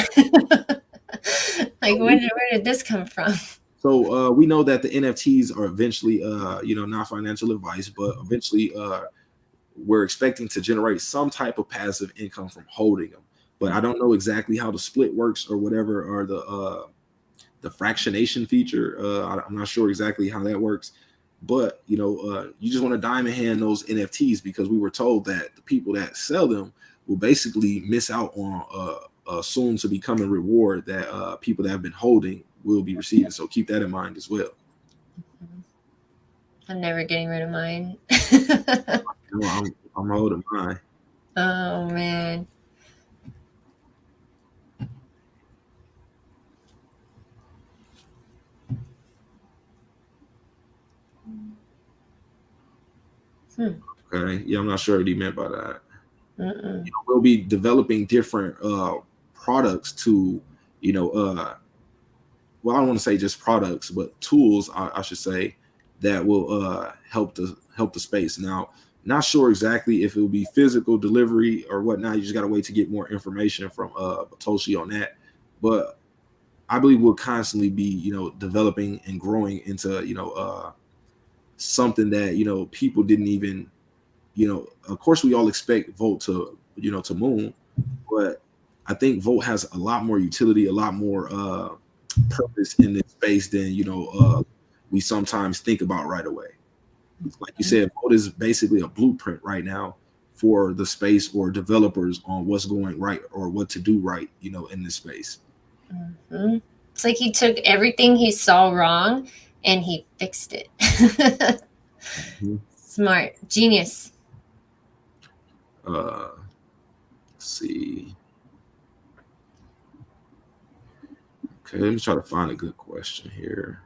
like where did this come from? So we know that the NFTs are eventually, not financial advice, but eventually we're expecting to generate some type of passive income from holding them. But I don't know exactly how the split works or whatever, or the fractionation feature. I'm not sure exactly how that works. But you just want to diamond hand those NFTs because we were told that the people that sell them will basically miss out on a soon to be coming reward that people that have been holding will be receiving. So keep that in mind as well. I'm never getting rid of mine. No, I'm holding mine. Oh man. Okay. Yeah, I'm not sure what he meant by that. We'll be developing different products to, well, I don't want to say just products, but tools, I should say, that will help the space. Now, not sure exactly if it will be physical delivery or whatnot. You just got to wait to get more information from Batoshi on that. But I believe we'll constantly be, developing and growing into, something that, people didn't even, of course we all expect Volt to, to moon, but I think Volt has a lot more utility, a lot more purpose in this space than we sometimes think about right away. Like you said, Volt is basically a blueprint right now for the space or developers on what's going right or what to do right, in this space. It's like he took everything he saw wrong and he fixed it. Smart, genius. Let's see. Okay, let me try to find a good question here.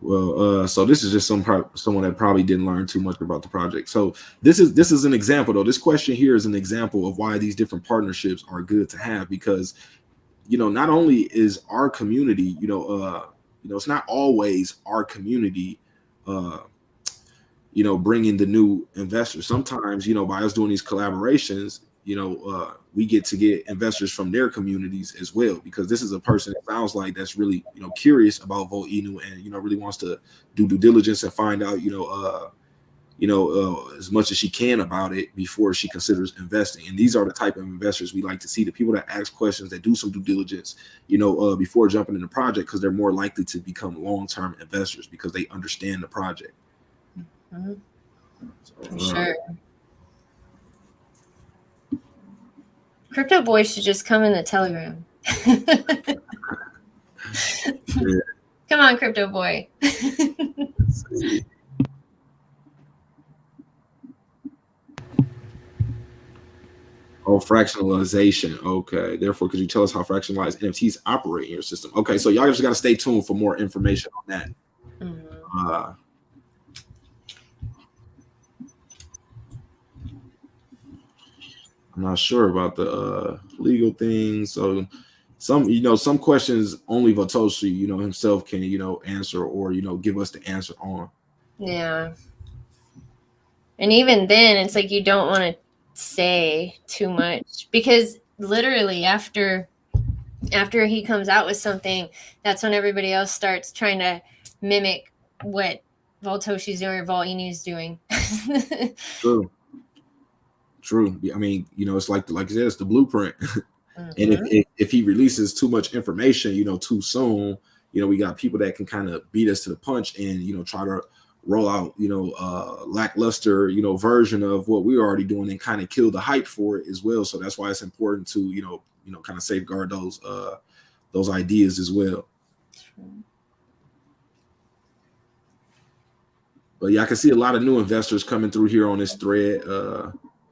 Well, so this is just someone that probably didn't learn too much about the project. So this is an example, though. This question here is an example of why these different partnerships are good to have, because not only is our community, it's not always our community, bringing the new investors. Sometimes, by us doing these collaborations, we get to get investors from their communities as well, because this is a person that sounds like that's really, curious about Volt Inu and, really wants to do due diligence and find out, as much as she can about it before she considers investing. And these are the type of investors we like to see, the people that ask questions, that do some due diligence, before jumping in the project, because they're more likely to become long-term investors because they understand the project. So, sure. Crypto boy should just come in the Telegram. Yeah. Come on, crypto boy. Oh, fractionalization. Okay. Therefore, could you tell us how fractionalized NFTs operate in your system? Okay, so y'all just got to stay tuned for more information on that. I'm not sure about the legal things. So some questions only Vatoshi, himself can, answer or, give us the answer on. Yeah. And even then, it's like you don't want to say too much, because literally after he comes out with something, that's when everybody else starts trying to mimic what Voltoshi's doing or Volt Inu's doing. True. I mean, it's like I said, it's the blueprint. And if he releases too much information, too soon, we got people that can kind of beat us to the punch and, try to roll out, lackluster, version of what we're already doing and kind of kill the hype for it as well. So that's why it's important to, kind of safeguard those ideas as well. But yeah, I can see a lot of new investors coming through here on this thread.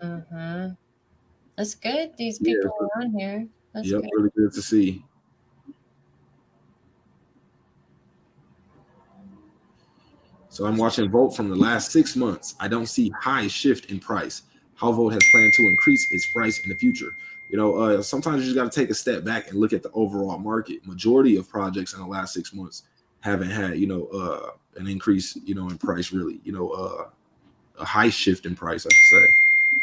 Mm-hmm. That's good. These people are on here. That's good. Really good to see. So I'm watching Volt from the last 6 months. I don't see high shift in price. How Volt has planned to increase its price in the future. Sometimes you just got to take a step back and look at the overall market. Majority of projects in the last 6 months haven't had, an increase, in price really, a high shift in price, I should say.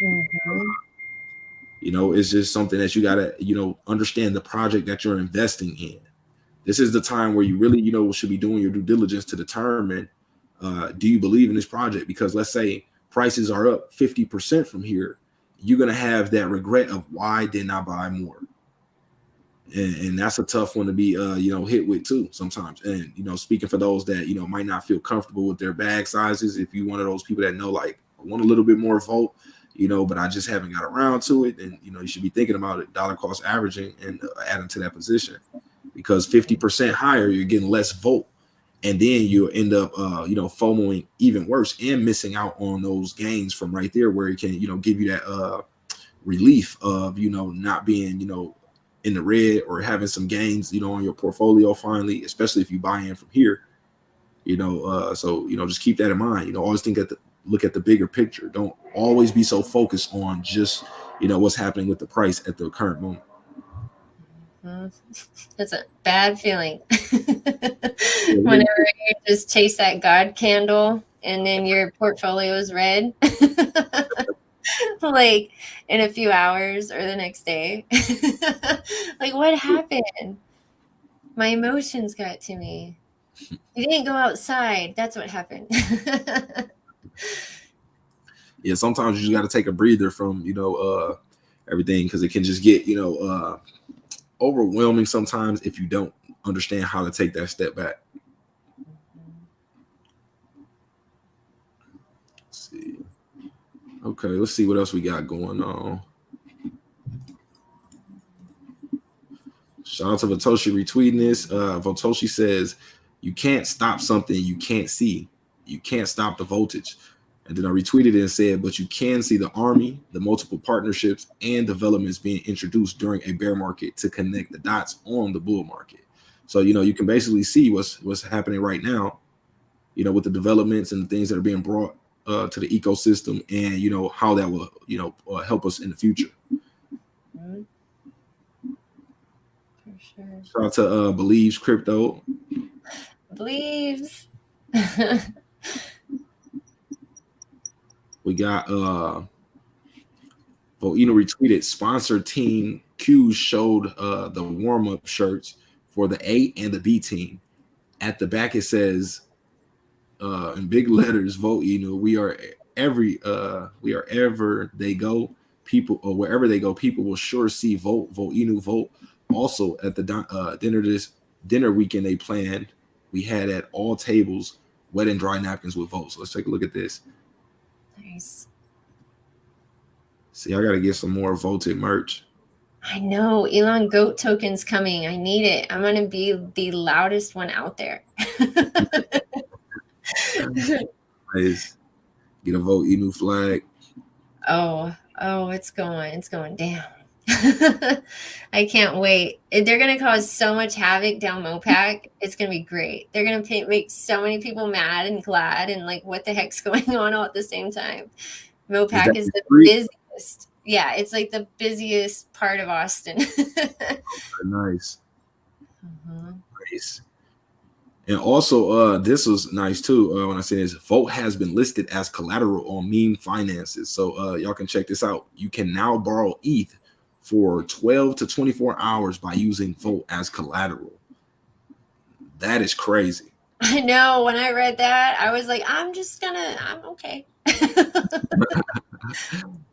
Mm-hmm. It's just something that you got to, understand the project that you're investing in. This is the time where you really, should be doing your due diligence to determine, do you believe in this project? Because let's say prices are up 50% from here, you're going to have that regret of why didn't I buy more? And that's a tough one to be, hit with too sometimes. And, speaking for those that, might not feel comfortable with their bag sizes, if you're one of those people that know, like, I want a little bit more Volt, but I just haven't got around to it, then, you should be thinking about it, dollar cost averaging and adding to that position, because 50% higher, you're getting less Volt. And then you end up, FOMOing even worse and missing out on those gains from right there, where it can, give you that relief of, not being, in the red, or having some gains, on your portfolio finally, especially if you buy in from here, so, just keep that in mind, always look at the bigger picture. Don't always be so focused on just, what's happening with the price at the current moment. That's a bad feeling. Whenever you just chase that God candle and then your portfolio is red, like in a few hours or the next day. Like, what happened? My emotions got to me. You didn't go outside. That's what happened. Yeah, sometimes you just got to take a breather from, everything, because it can just get, overwhelming sometimes if you don't understand how to take that step back. Let's see. Okay, let's see what else we got going on. Shout out to Votoshi retweeting this. Votoshi says, you can't stop something you can't see. You can't stop the voltage. And then I retweeted it and said, but you can see the army, the multiple partnerships, and developments being introduced during a bear market to connect the dots on the bull market. So, you can basically see what's happening right now, with the developments and the things that are being brought to the ecosystem, and, how that will, help us in the future. Mm-hmm. For sure. Shout out to Believes Crypto. Believes. We got retweeted, sponsor team Q showed the warm-up shirts for the A and the B team. At the back it says in big letters, Vote Inu. We are ever they go, people, or wherever they go, people will sure see Vote Inu Vote. Also at the dinner weekend they planned, we had at all tables wet and dry napkins with Vote. So let's take a look at this. Nice. See, I gotta get some more Voted merch. I know. Elon Goat token's coming. I need it. I'm gonna be the loudest one out there. Nice. Get a Vote Inu flag. Oh, it's going down. I can't wait. They're gonna cause so much havoc down Mopac. It's gonna be great. They're gonna make so many people mad and glad, and like, what the heck's going on all at the same time? Mopac is the busiest. Yeah, it's like the busiest part of Austin. Nice. Mm-hmm. Nice. And also, this was nice too. When I say this, Vote has been listed as collateral on meme finances. So y'all can check this out. You can now borrow ETH for 12 to 24 hours by using Vote as collateral. That is crazy. I know. When I read that, I was like, I'm okay.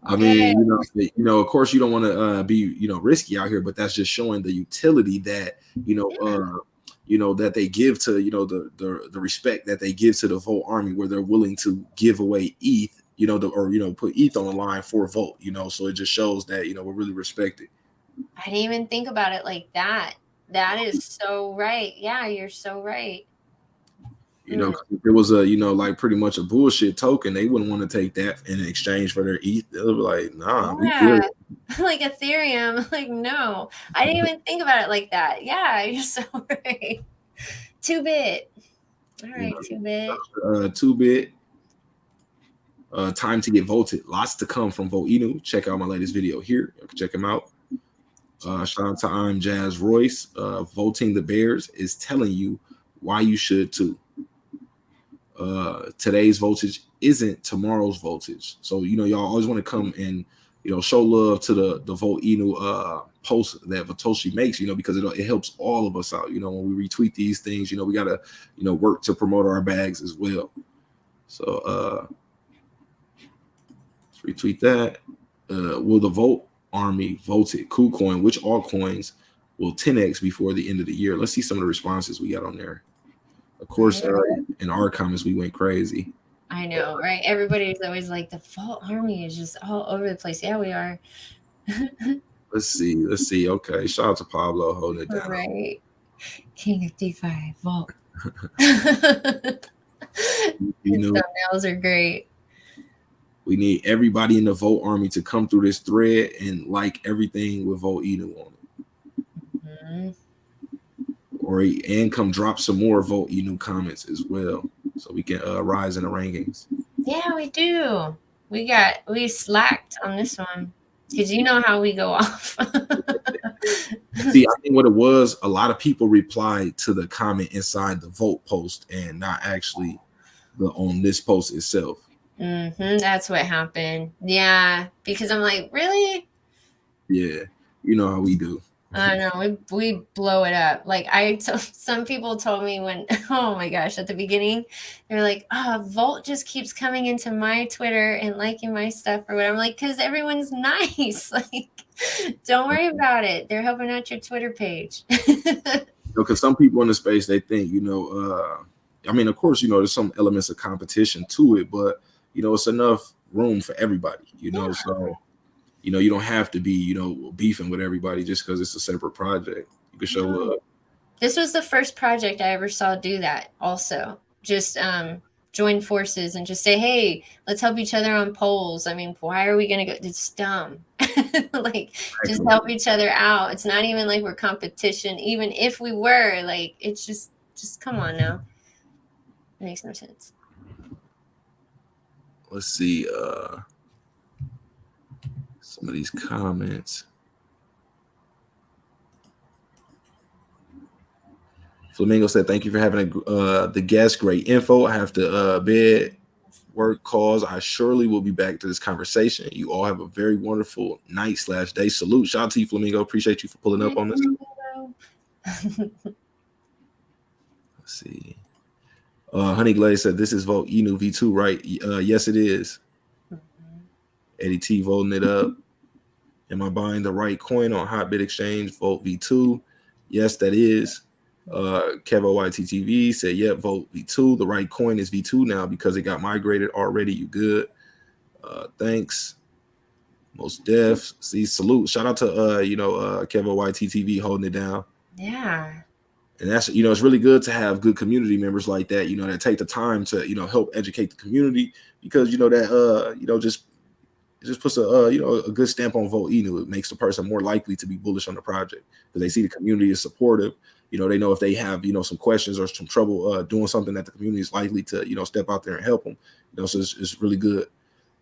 I mean, of course you don't want to be, risky out here, but that's just showing the utility that, that they give to, the respect that they give to the Vote army, where they're willing to give away ETH, put ETH on the line for Vote, so it just shows that, we're really respected. I didn't even think about it like that. That is so right. Yeah, you're so right. You know, 'cause if it was a, you know, like pretty much a bullshit token, they wouldn't want to take that in exchange for their ETH. They'll be like, nah, we good. Like Ethereum. Like, no, I didn't even think about it like that. Yeah, you're so right. 2-bit. All right, 2-bit. 2-bit. Time to get voted. Lots to come from Voteinu. Check out my latest video here. You can check him out. Shout out to I'm Jazz Royce. Voting the Bears is telling you why you should too. Today's voltage isn't tomorrow's voltage. So, you know, y'all always want to come and, you know, show love to the Voteinu post that Vatoshi makes, you know, because it helps all of us out. You know, when we retweet these things, you know, we got to, you know, work to promote our bags as well. So, let's retweet that. Will the Vote Army voted KuCoin? Which altcoins will 10x before the end of the year? Let's see some of the responses we got on there. Of course, in our comments, we went crazy. I know, right? Everybody's always like, the Vault Army is just all over the place. Yeah, we are. Let's see. Okay, shout out to Pablo holding it down. Right. King of DeFi, Vault. These thumbnails are great. We need everybody in the Vote Army to come through this thread and like everything with Voteinu on it. And come drop some more Voteinu comments as well, so we can rise in the rankings. Yeah, we do. We slacked on this one because you know how we go off. See, I think what it was, a lot of people replied to the comment inside the vote post and not actually on this post itself. That's what happened. Yeah, because I'm like, really? Yeah, you know how we do. I know, we blow it up. Like some people told me when, oh my gosh, at the beginning, they're like, Volt just keeps coming into my Twitter and liking my stuff or whatever. I'm like, because everyone's nice. Like, don't worry about it. They're helping out your Twitter page. Because some people in the space, they think, you know, I mean, of course, you know, there's some elements of competition to it, but, you know, it's enough room for everybody, you know, so. You know, you don't have to be, you know, beefing with everybody just because it's a separate project. You can show love. This was the first project I ever saw do that also. Just join forces and just say, hey, let's help each other on polls. I mean, why are we going to go? It's dumb. Like, just help each other out. It's not even like we're competition. Even if we were, like, it's just come on now. It makes no sense. Let's see. Some of these comments. Flamingo said, thank you for having the guest. Great info. I have to bed, work calls. I surely will be back to this conversation. You all have a very wonderful night/day. Salute. Shout out to you, Flamingo. Appreciate you for pulling up on this. Let's see. Honey Glaze said, this is Voteinu V2, right? Yes, it is. Eddie T voting it up. Am I buying the right coin on Hotbit Exchange? Vote V2. Yes, that is. Kevo YTTV said, yep, vote V2. The right coin is V2 now because it got migrated already. You good. Thanks. Most def. See, salute. Shout out to, Kevo YTTV holding it down. Yeah. And that's, you know, it's really good to have good community members like that, you know, that take the time to, you know, help educate the community because, you know, that, it just puts a good stamp on Voteinu. It makes the person more likely to be bullish on the project because they see the community is supportive. You know, they know if they have, you know, some questions or some trouble doing something that the community is likely to, you know, step out there and help them. You know, so it's really good.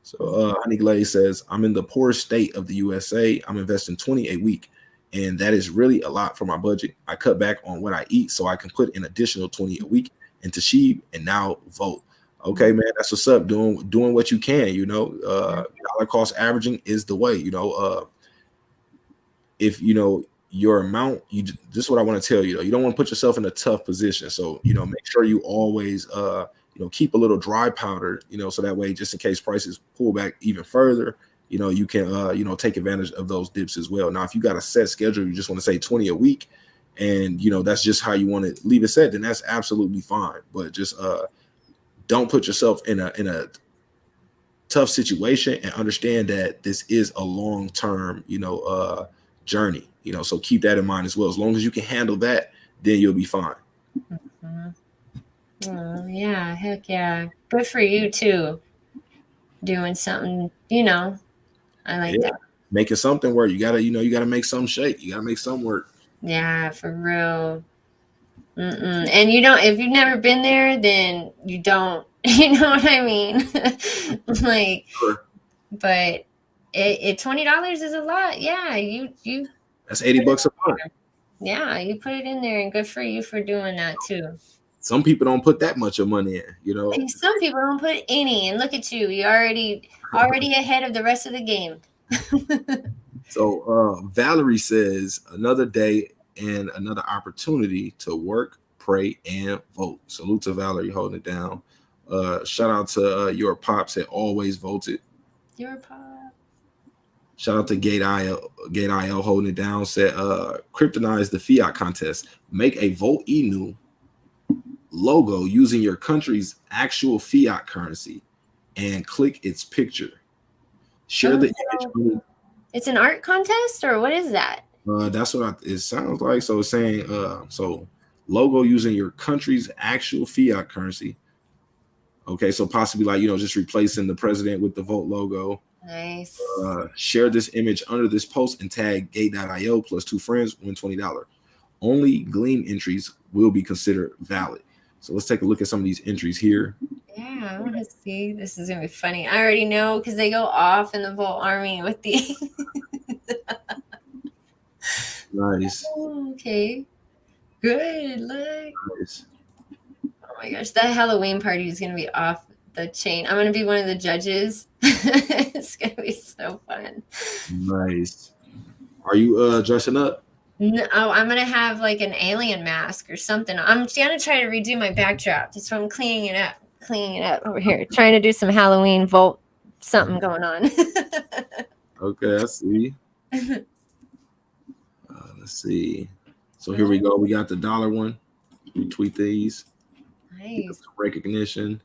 So Honey Glaze says, I'm in the poorest state of the USA. I'm investing 20 a week. And that is really a lot for my budget. I cut back on what I eat so I can put an additional 20 a week into shib and now vote. Okay, man, that's what's up. Doing what you can, you know. Dollar cost averaging is the way, you know. If you know your amount, this is what I want to tell you. Though. You don't want to put yourself in a tough position. So, you know, make sure you always, keep a little dry powder, you know, so that way, just in case prices pull back even further, you know, you can, take advantage of those dips as well. Now, if you got a set schedule, you just want to say 20 a week, and you know that's just how you want to leave it set, then that's absolutely fine. But just don't put yourself in a tough situation and understand that this is a long-term, journey, so keep that in mind as well. As long as you can handle that, then you'll be fine. Oh, yeah, heck yeah. Good for you too. Doing something, I like that. Making something work. You gotta make something shake. You gotta make something work. Yeah, for real. And if you've never been there, then you don't, you know what I mean? Like, Sure. but it $20 is a lot. Yeah, you That's $80 a month. yeah, you put it in there, and good for you for doing that too. Some people don't put that much of money in, And some people don't put any, and look at you. You're already ahead of the rest of the game. So Valerie says, another day and another opportunity to work, pray, and vote. Salute to Valerie holding it down. Shout out to your pops that always voted. Your pop. Shout out to Gate IL holding it down. Said kryptonize the fiat contest. Make a Vote Inu logo using your country's actual fiat currency and click its picture. Share the image. It's an art contest, or what is that? That's what it sounds like. So it's saying so logo using your country's actual fiat currency. Okay, so possibly like just replacing the president with the vote logo. Nice. Share this image under this post and tag gate.io plus 2 friends, win $20. Only Gleam entries will be considered valid. So let's take a look at some of these entries here. Yeah, I want to see. This is gonna be funny. I already know because they go off in the Volt Army with the. Nice. Oh, okay. Good. Look. Nice. Oh my gosh, that Halloween party is gonna be off the chain. I'm gonna be one of the judges. It's gonna be so fun. Nice. Are you dressing up? No, I'm gonna have like an alien mask or something. I'm gonna try to redo my backdrop. That's why I'm cleaning it up over here. Trying to do some Halloween Volt something going on. Okay, I see. Let's see. So here we go. We got the dollar one. We tweet these. Nice. Recognition.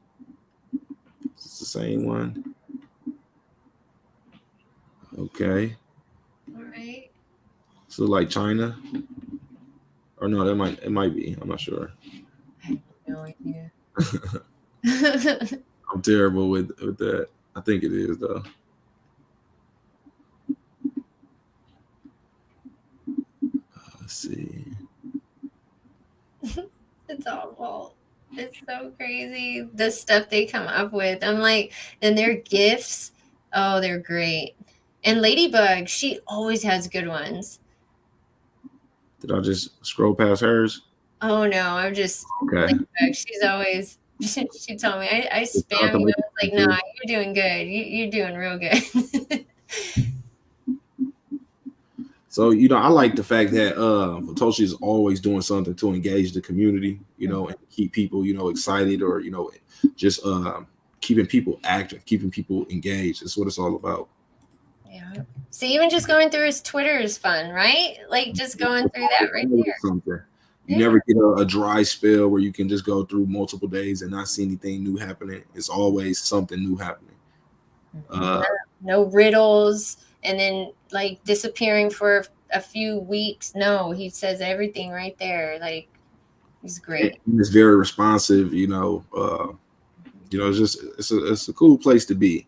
It's the same one. Okay. All right. So like China. Or no, it might be. I'm not sure. I have no idea. I'm terrible with that. I think it is though. Let's see. It's awful. It's so crazy. The stuff they come up with. I'm like, and their gifts. Oh, they're great. And Ladybug, she always has good ones. Did I just scroll past hers? Oh no, I'm just okay. Ladybug. She's always. She told me I spam you. I was like, nah, you're doing good. You're doing real good. So, I like the fact that Fatoshi is always doing something to engage the community, and keep people, excited or, just keeping people active, keeping people engaged. That's what it's all about. Yeah. So even just going through his Twitter is fun, right? Like just going through that right there. Something. You never get a dry spell where you can just go through multiple days and not see anything new happening. It's always something new happening. No riddles. And then like disappearing for a few weeks. No, he says everything right there. Like he's great. He's very responsive, it's a cool place to be.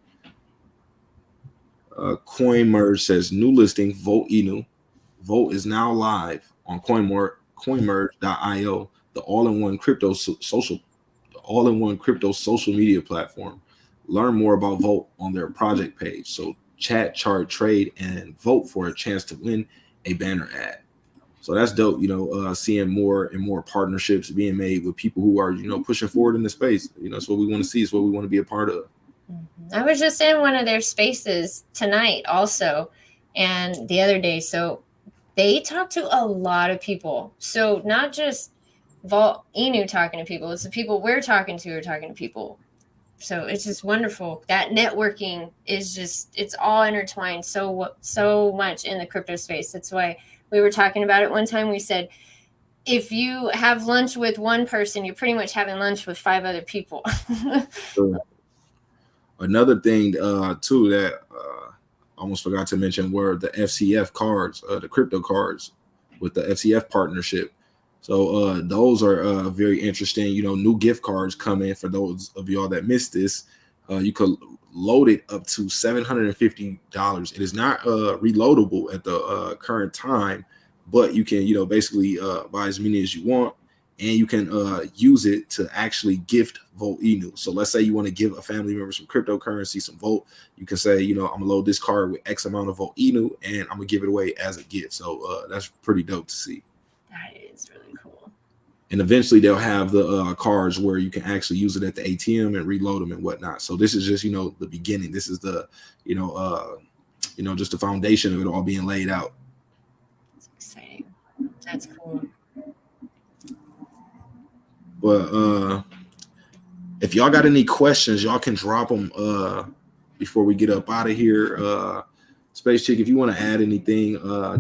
CoinMerge says new listing Vote Inu. Vote is now live on coinmerge.io, the all-in-one crypto social media platform. Learn more about Vote on their project page. So chat, chart, trade, and vote for a chance to win a banner ad. So that's dope, seeing more and more partnerships being made with people who are, pushing forward in the space. It's what we want to see. It's what we want to be a part of. I was just in one of their spaces tonight also, and the other day. So they talk to a lot of people. So not just Vault Inu talking to people. It's the people we're talking to are talking to people. So it's just wonderful. That networking is it's all intertwined so much in the crypto space. That's why we were talking about it one time. We said, if you have lunch with one person, you're pretty much having lunch with 5 other people. Another thing, too, that I almost forgot to mention were the FCF cards, the crypto cards with the FCF partnership. So those are very interesting. You know, new gift cards coming for those of y'all that missed this. You could load it up to $750. It is not reloadable at the current time, but you can, you know, basically buy as many as you want, and you can use it to actually gift vechain. So let's say you want to give a family member some cryptocurrency, some Volt. You can say, you know, I'm gonna load this card with X amount of vechain, and I'm gonna give it away as a gift. So that's pretty dope to see. That is really cool. And eventually they'll have the cards where you can actually use it at the ATM and reload them and whatnot. So this is just, you know, the beginning. This is the, you know, just the foundation of it all being laid out. That's exciting. That's cool. But if y'all got any questions, y'all can drop them before we get up out of here. Spacechick, if you want to add anything,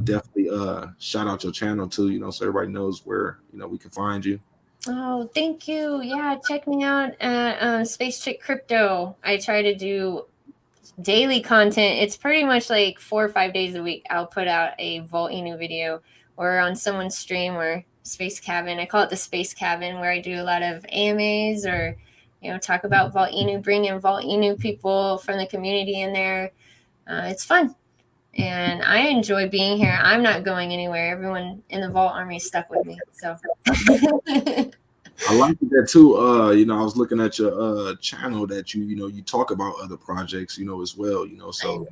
definitely shout out your channel too, you know, so everybody knows where, you know, we can find you. Oh, thank you. Yeah, check me out at Spacechick Crypto. I try to do daily content. It's pretty much like 4 or 5 days a week. I'll put out a vechain video or on someone's stream or Space Cabin. I call it the Space Cabin, where I do a lot of AMAs or, you know, talk about vechain, bring in vechain people from the community in there. It's fun. And I enjoy being here. I'm not going anywhere. Everyone in the Vault Army is stuck with me. So I like that too. You know, I was looking at your channel that you know, you talk about other projects, you know, as well, you know, so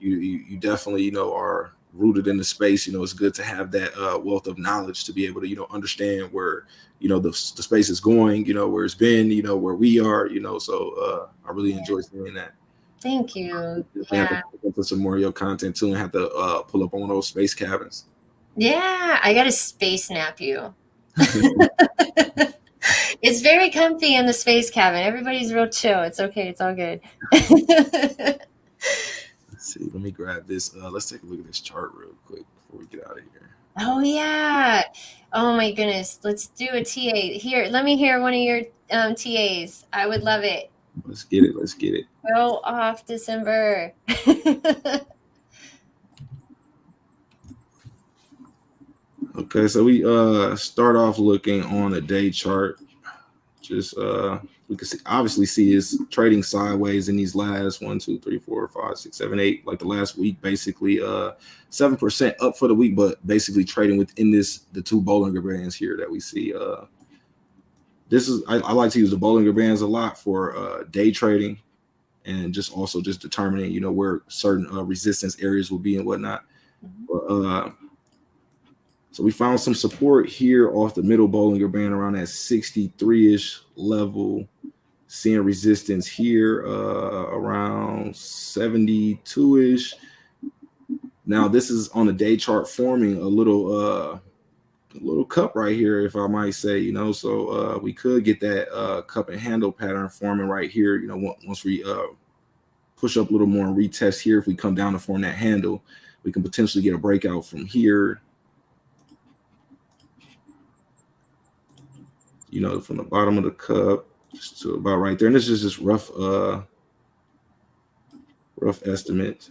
you definitely, you know, are rooted in the space. You know, it's good to have that wealth of knowledge to be able to, you know, understand where, you know, the space is going, you know, where it's been, you know, where we are, you know, so I really enjoy seeing that. Thank you. Yeah. Have to put some more of your content too, and have to pull up on one of those space cabins. Yeah, I gotta space nap you. It's very comfy in the space cabin. Everybody's real chill. It's okay. It's all good. Let's see. Let me grab this. Let's take a look at this chart real quick before we get out of here. Oh yeah. Oh my goodness. Let's do a TA. Here, let me hear one of your TAs. I would love it. Let's get it. Let's get it. Go off, December. Okay, so we start off looking on a day chart. Just we can obviously see is trading sideways in these last 1, 2, 3, 4, 5, 6, 7, 8, like the last week, basically 7% up for the week, but basically trading within the two Bollinger Bands here that we see. This is I like to use the Bollinger Bands a lot for day trading, and just also just determining, you know, where certain resistance areas will be and whatnot. But, so we found some support here off the middle Bollinger Band around that 63-ish level. Seeing resistance here around 72-ish. Now this is on a day chart forming a little cup right here, if I might say, you know. So we could get that cup and handle pattern forming right here, you know, once we push up a little more and retest here. If we come down to form that handle, we can potentially get a breakout from here, you know, from the bottom of the cup just to about right there. And this is just rough estimate.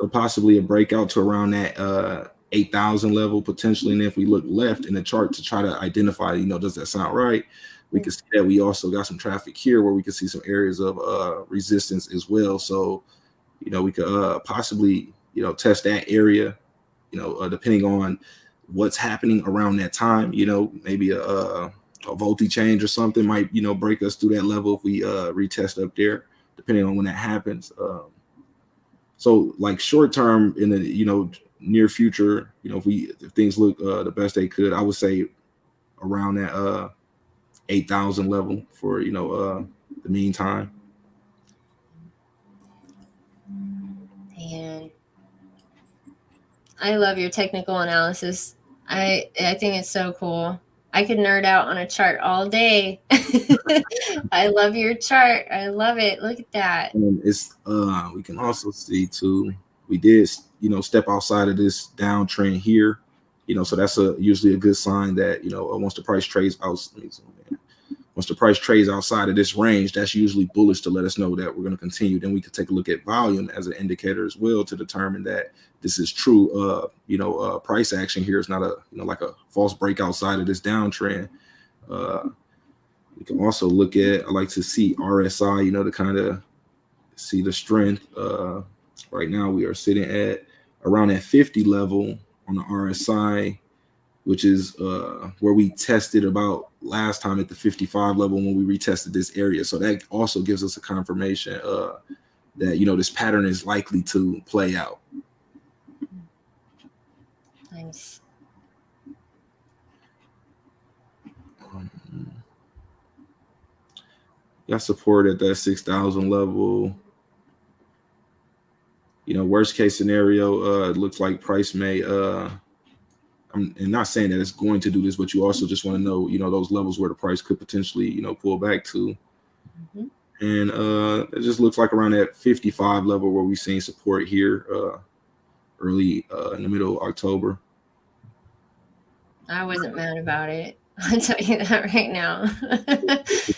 So possibly a breakout to around that 8,000 level potentially. And if we look left in the chart to try to identify, you know, does that sound right? We can see that we also got some traffic here where we can see some areas of resistance as well. So, you know, we could possibly, you know, test that area, you know, depending on what's happening around that time. You know, maybe a voltage change or something might, you know, break us through that level if we retest up there, depending on when that happens. So like short term in the, you know, near future, you know, if things look the best they could, I would say around that 8,000 level for, you know, the meantime. Man, I love your technical analysis. I think it's so cool. I could nerd out on a chart all day. I love your chart. I love it. Look at that. And it's we can also see too, we did, you know, step outside of this downtrend here, you know, so that's usually a good sign that, you know, once the price trades out, Once the price trades outside of this range, that's usually bullish to let us know that we're going to continue. Then we could take a look at volume as an indicator as well to determine that this is true. Price action here is not a, like a false break outside of this downtrend. We can also look at, I like to see RSI, to kind of see the strength. Right now we are sitting at around that 50 level on the RSI, which is where we tested about last time at the 55 level when we retested this area. So that also gives us a confirmation that, this pattern is likely to play out. Nice. Got support at that 6,000 level. Worst case scenario, it looks like price may, I'm not saying that it's going to do this, but you also just want to know, those levels where the price could potentially, pull back to. Mm-hmm. And it just looks like around that 55 level where we've seen support here early in the middle of October. I wasn't mad about it. I'll tell you that right now.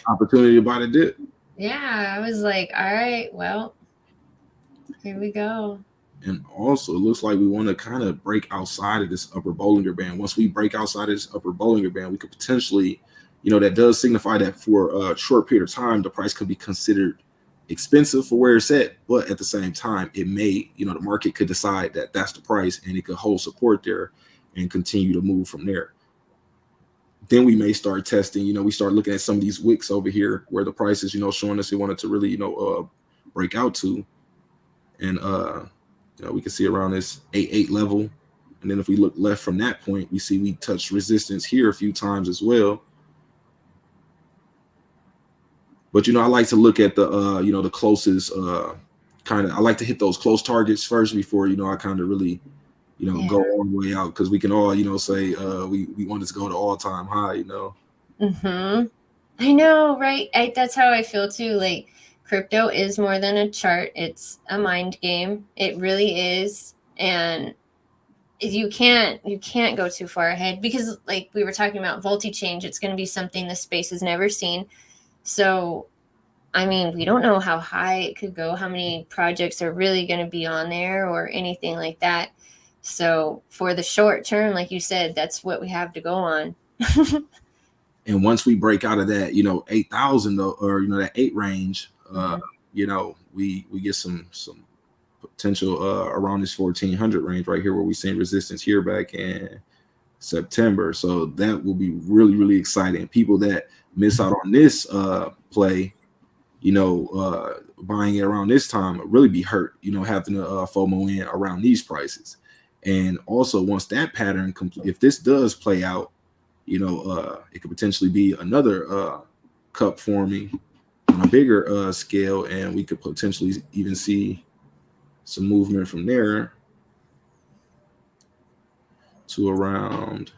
Opportunity to buy the dip. Yeah, I was like, all right, well, here we go. And also, it looks like we want to kind of break outside of this upper Bollinger Band. Once we break outside of this upper Bollinger Band, we could potentially, that does signify that for a short period of time, the price could be considered expensive for where it's at. But at the same time, it may, the market could decide that that's the price and it could hold support there and continue to move from there. Then we may start testing, we start looking at some of these wicks over here where the price is, showing us it wanted to really, break out to. And, we can see around this 8.8 level. And then if we look left from that point, we see we touched resistance here a few times as well. But, I like to look at the, the closest I like to hit those close targets first before, I kind of really, go all the way out, because we can all, say we want it to go to all-time high, Mm-hmm. I know, right? That's how I feel too. Like, crypto is more than a chart. It's a mind game. It really is. And you can't go too far ahead, because like we were talking about change, it's going to be something the space has never seen. So, I mean, we don't know how high it could go, how many projects are really going to be on there or anything like that. So for the short term, like you said, that's what we have to go on. And once we break out of that, 8,000 or, that 8 range, we get some potential around this 1,400 range right here, where we seen resistance here back in September. So that will be really, really exciting. People that miss out on this play, buying it around this time will really be hurt, having to FOMO in around these prices. And also, once that pattern, if this does play out, it could potentially be another cup forming on a bigger scale, and we could potentially even see some movement from there to around.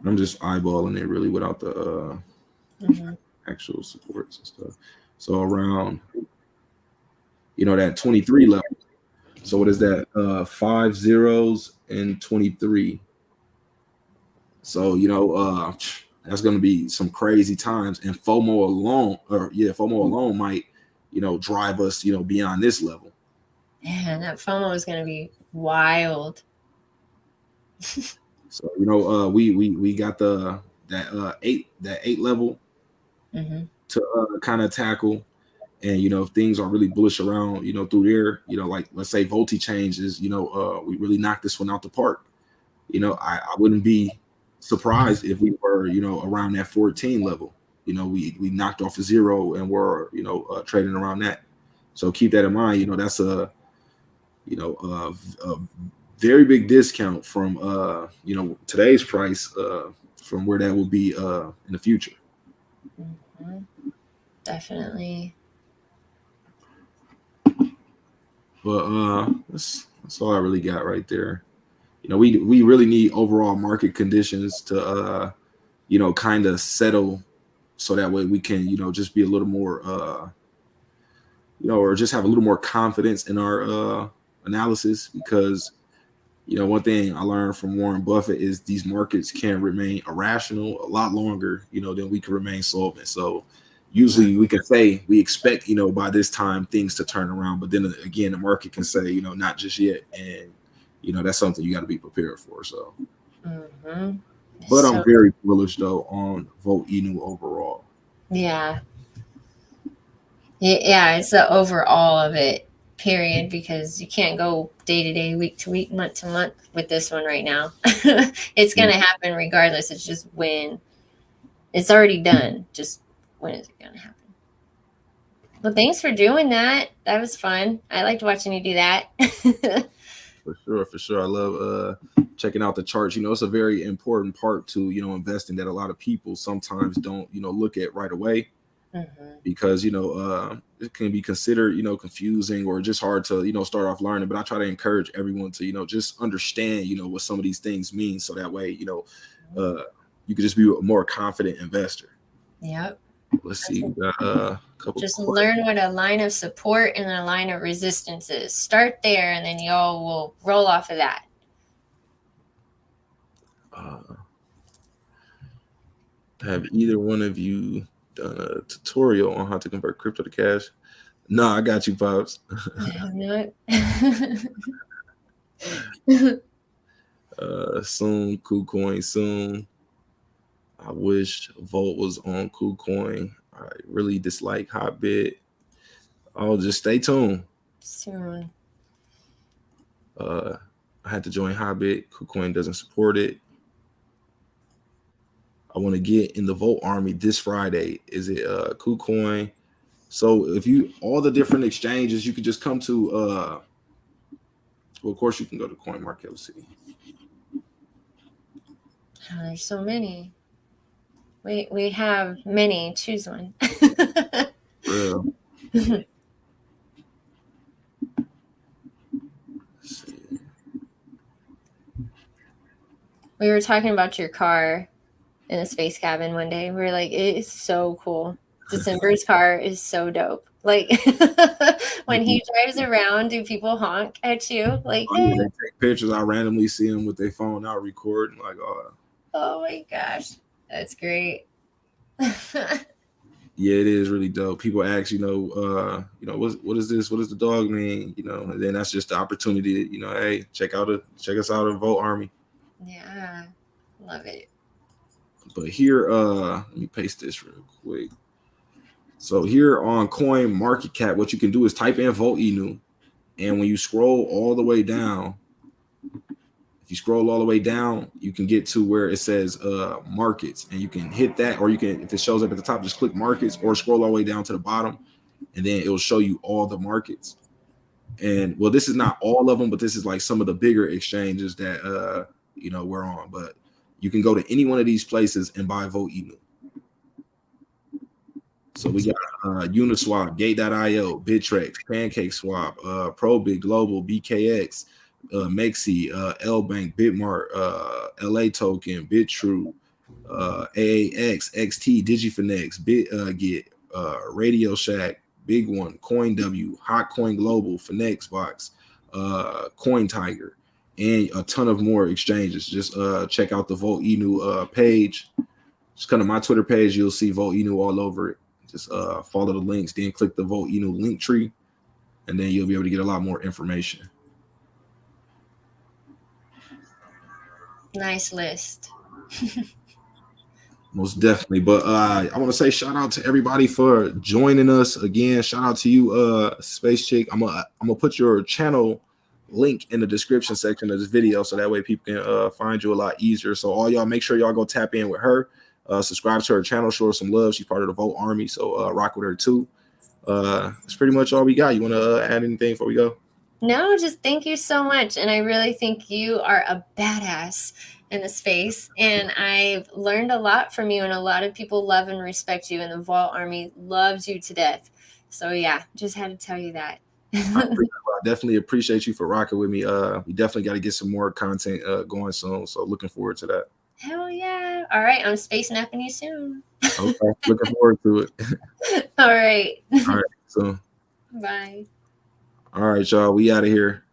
I'm just eyeballing it really without the actual supports and stuff. So around, that 23 level. So what is that? 5 zeros and 23. So, that's going to be some crazy times. And FOMO alone might, drive us, beyond this level. Man, that FOMO is going to be wild. So, we got that 8 level to kind of tackle. And, if things are really bullish around, through there, like let's say change is, we really knocked this one out the park. I wouldn't be surprised if we were, around that 14 level. We knocked off a 0 and we're, trading around that. So keep that in mind. That's a very big discount from, today's price from where that will be in the future. Mm-hmm. Definitely. But that's all I really got right there. We really need overall market conditions to kind of settle, so that way we can just be a little more or just have a little more confidence in our analysis, because You know, one thing I learned from Warren Buffett is these markets can remain irrational a lot longer, you know, than we can remain solvent. So usually we can say we expect, you know, by this time things to turn around, but then again, the market can say, you know, not just yet. And, you know, that's something you got to be prepared for. So, but I'm very bullish though on Vote overall. Yeah. Yeah, it's the overall of it, period, because you can't go day to day, week to week, month to month with this one right now. It's going to happen regardless. It's just when. It's already done. Just when is it going to happen? Well, thanks for doing that. That was fun. I liked watching you do that. For sure. I love checking out the charts. You know, it's a very important part to, you know, investing that a lot of people sometimes don't, you know, look at right away. Because, you know, it can be considered, you know, confusing or just hard to, you know, start off learning. But I try to encourage everyone to, you know, just understand, you know, what some of these things mean. So that way, you know, you could just be a more confident investor. Yep. Let's see. We got a couple. Just learn what a line of support and a line of resistance is. Start there, and then y'all will roll off of that. Have either one of you done a tutorial on how to convert crypto to cash? No, I got you, Pops. Soon, KuCoin soon. I wish Volt was on KuCoin. I really dislike hotbit. I'll just stay tuned. Soon. I had to join hotbit. KuCoin doesn't support it. I want to get in the Volt army this Friday. Is it KuCoin? So if you all the different exchanges, you could just come to well, of course you can go to CoinMarket. Let's see. Oh, there's so many. We have many. Choose one. Real. We were talking about your car in the space cabin one day. We were like, it is so cool. December's car is so dope. Like when he drives around, do people honk at you? Like, hey. They take pictures. I randomly see them with their phone out recording. Like, oh my gosh, that's great. Yeah, it is really dope. People ask, you know, what is this? What does the dog mean? You know, and then that's just the opportunity. You know, hey, check us out in Volt Army. Yeah, love it. But here, let me paste this real quick. So here on Coin Market Cap, what you can do is type in Volt and when you scroll all the way down, if you scroll all the way down, you can get to where it says markets, and you can hit that, or you can, if it shows up at the top, just click markets, or scroll all the way down to the bottom, and then it will show you all the markets. And well, this is not all of them, but this is like some of the bigger exchanges that you know, we're on. But you can go to any one of these places and buy Volt. So we got Uniswap, Gate.io, Bittrex, PancakeSwap, Probit, Global, BKX, Mexi, Lbank, Bitmart, LA Token, BitTrue, AAX, XT, Digifinex, BitGet, Radio Shack, Big One, CoinW, Hotcoin Global, FinexBox, Coin Tiger, and a ton of more exchanges. Just check out the Volt page. Just come to my Twitter page. You'll see Volt all over it. Just follow the links, then click the Volt link tree, and then you'll be able to get a lot more information. Nice list. Most definitely. But I want to say shout out to everybody for joining us again. Shout out to you, Spacechick. I'm gonna put your channel link in the description section of this video, so that way people can find you a lot easier. So all y'all, make sure y'all go tap in with her. Subscribe to her channel, show her some love. She's part of the Volt Army, so rock with her too. That's pretty much all we got. You want to add anything before we go? No, just thank you so much. And I really think you are a badass in the space. And I've learned a lot from you, and a lot of people love and respect you, and the Volt Army loves you to death. So yeah, just had to tell you that. I definitely appreciate you for rocking with me. We definitely got to get some more content going soon. So looking forward to that. Hell yeah. All right. I'm space napping you soon. Okay. Looking forward to it. All right. All right. So bye. All right, y'all. We out of here.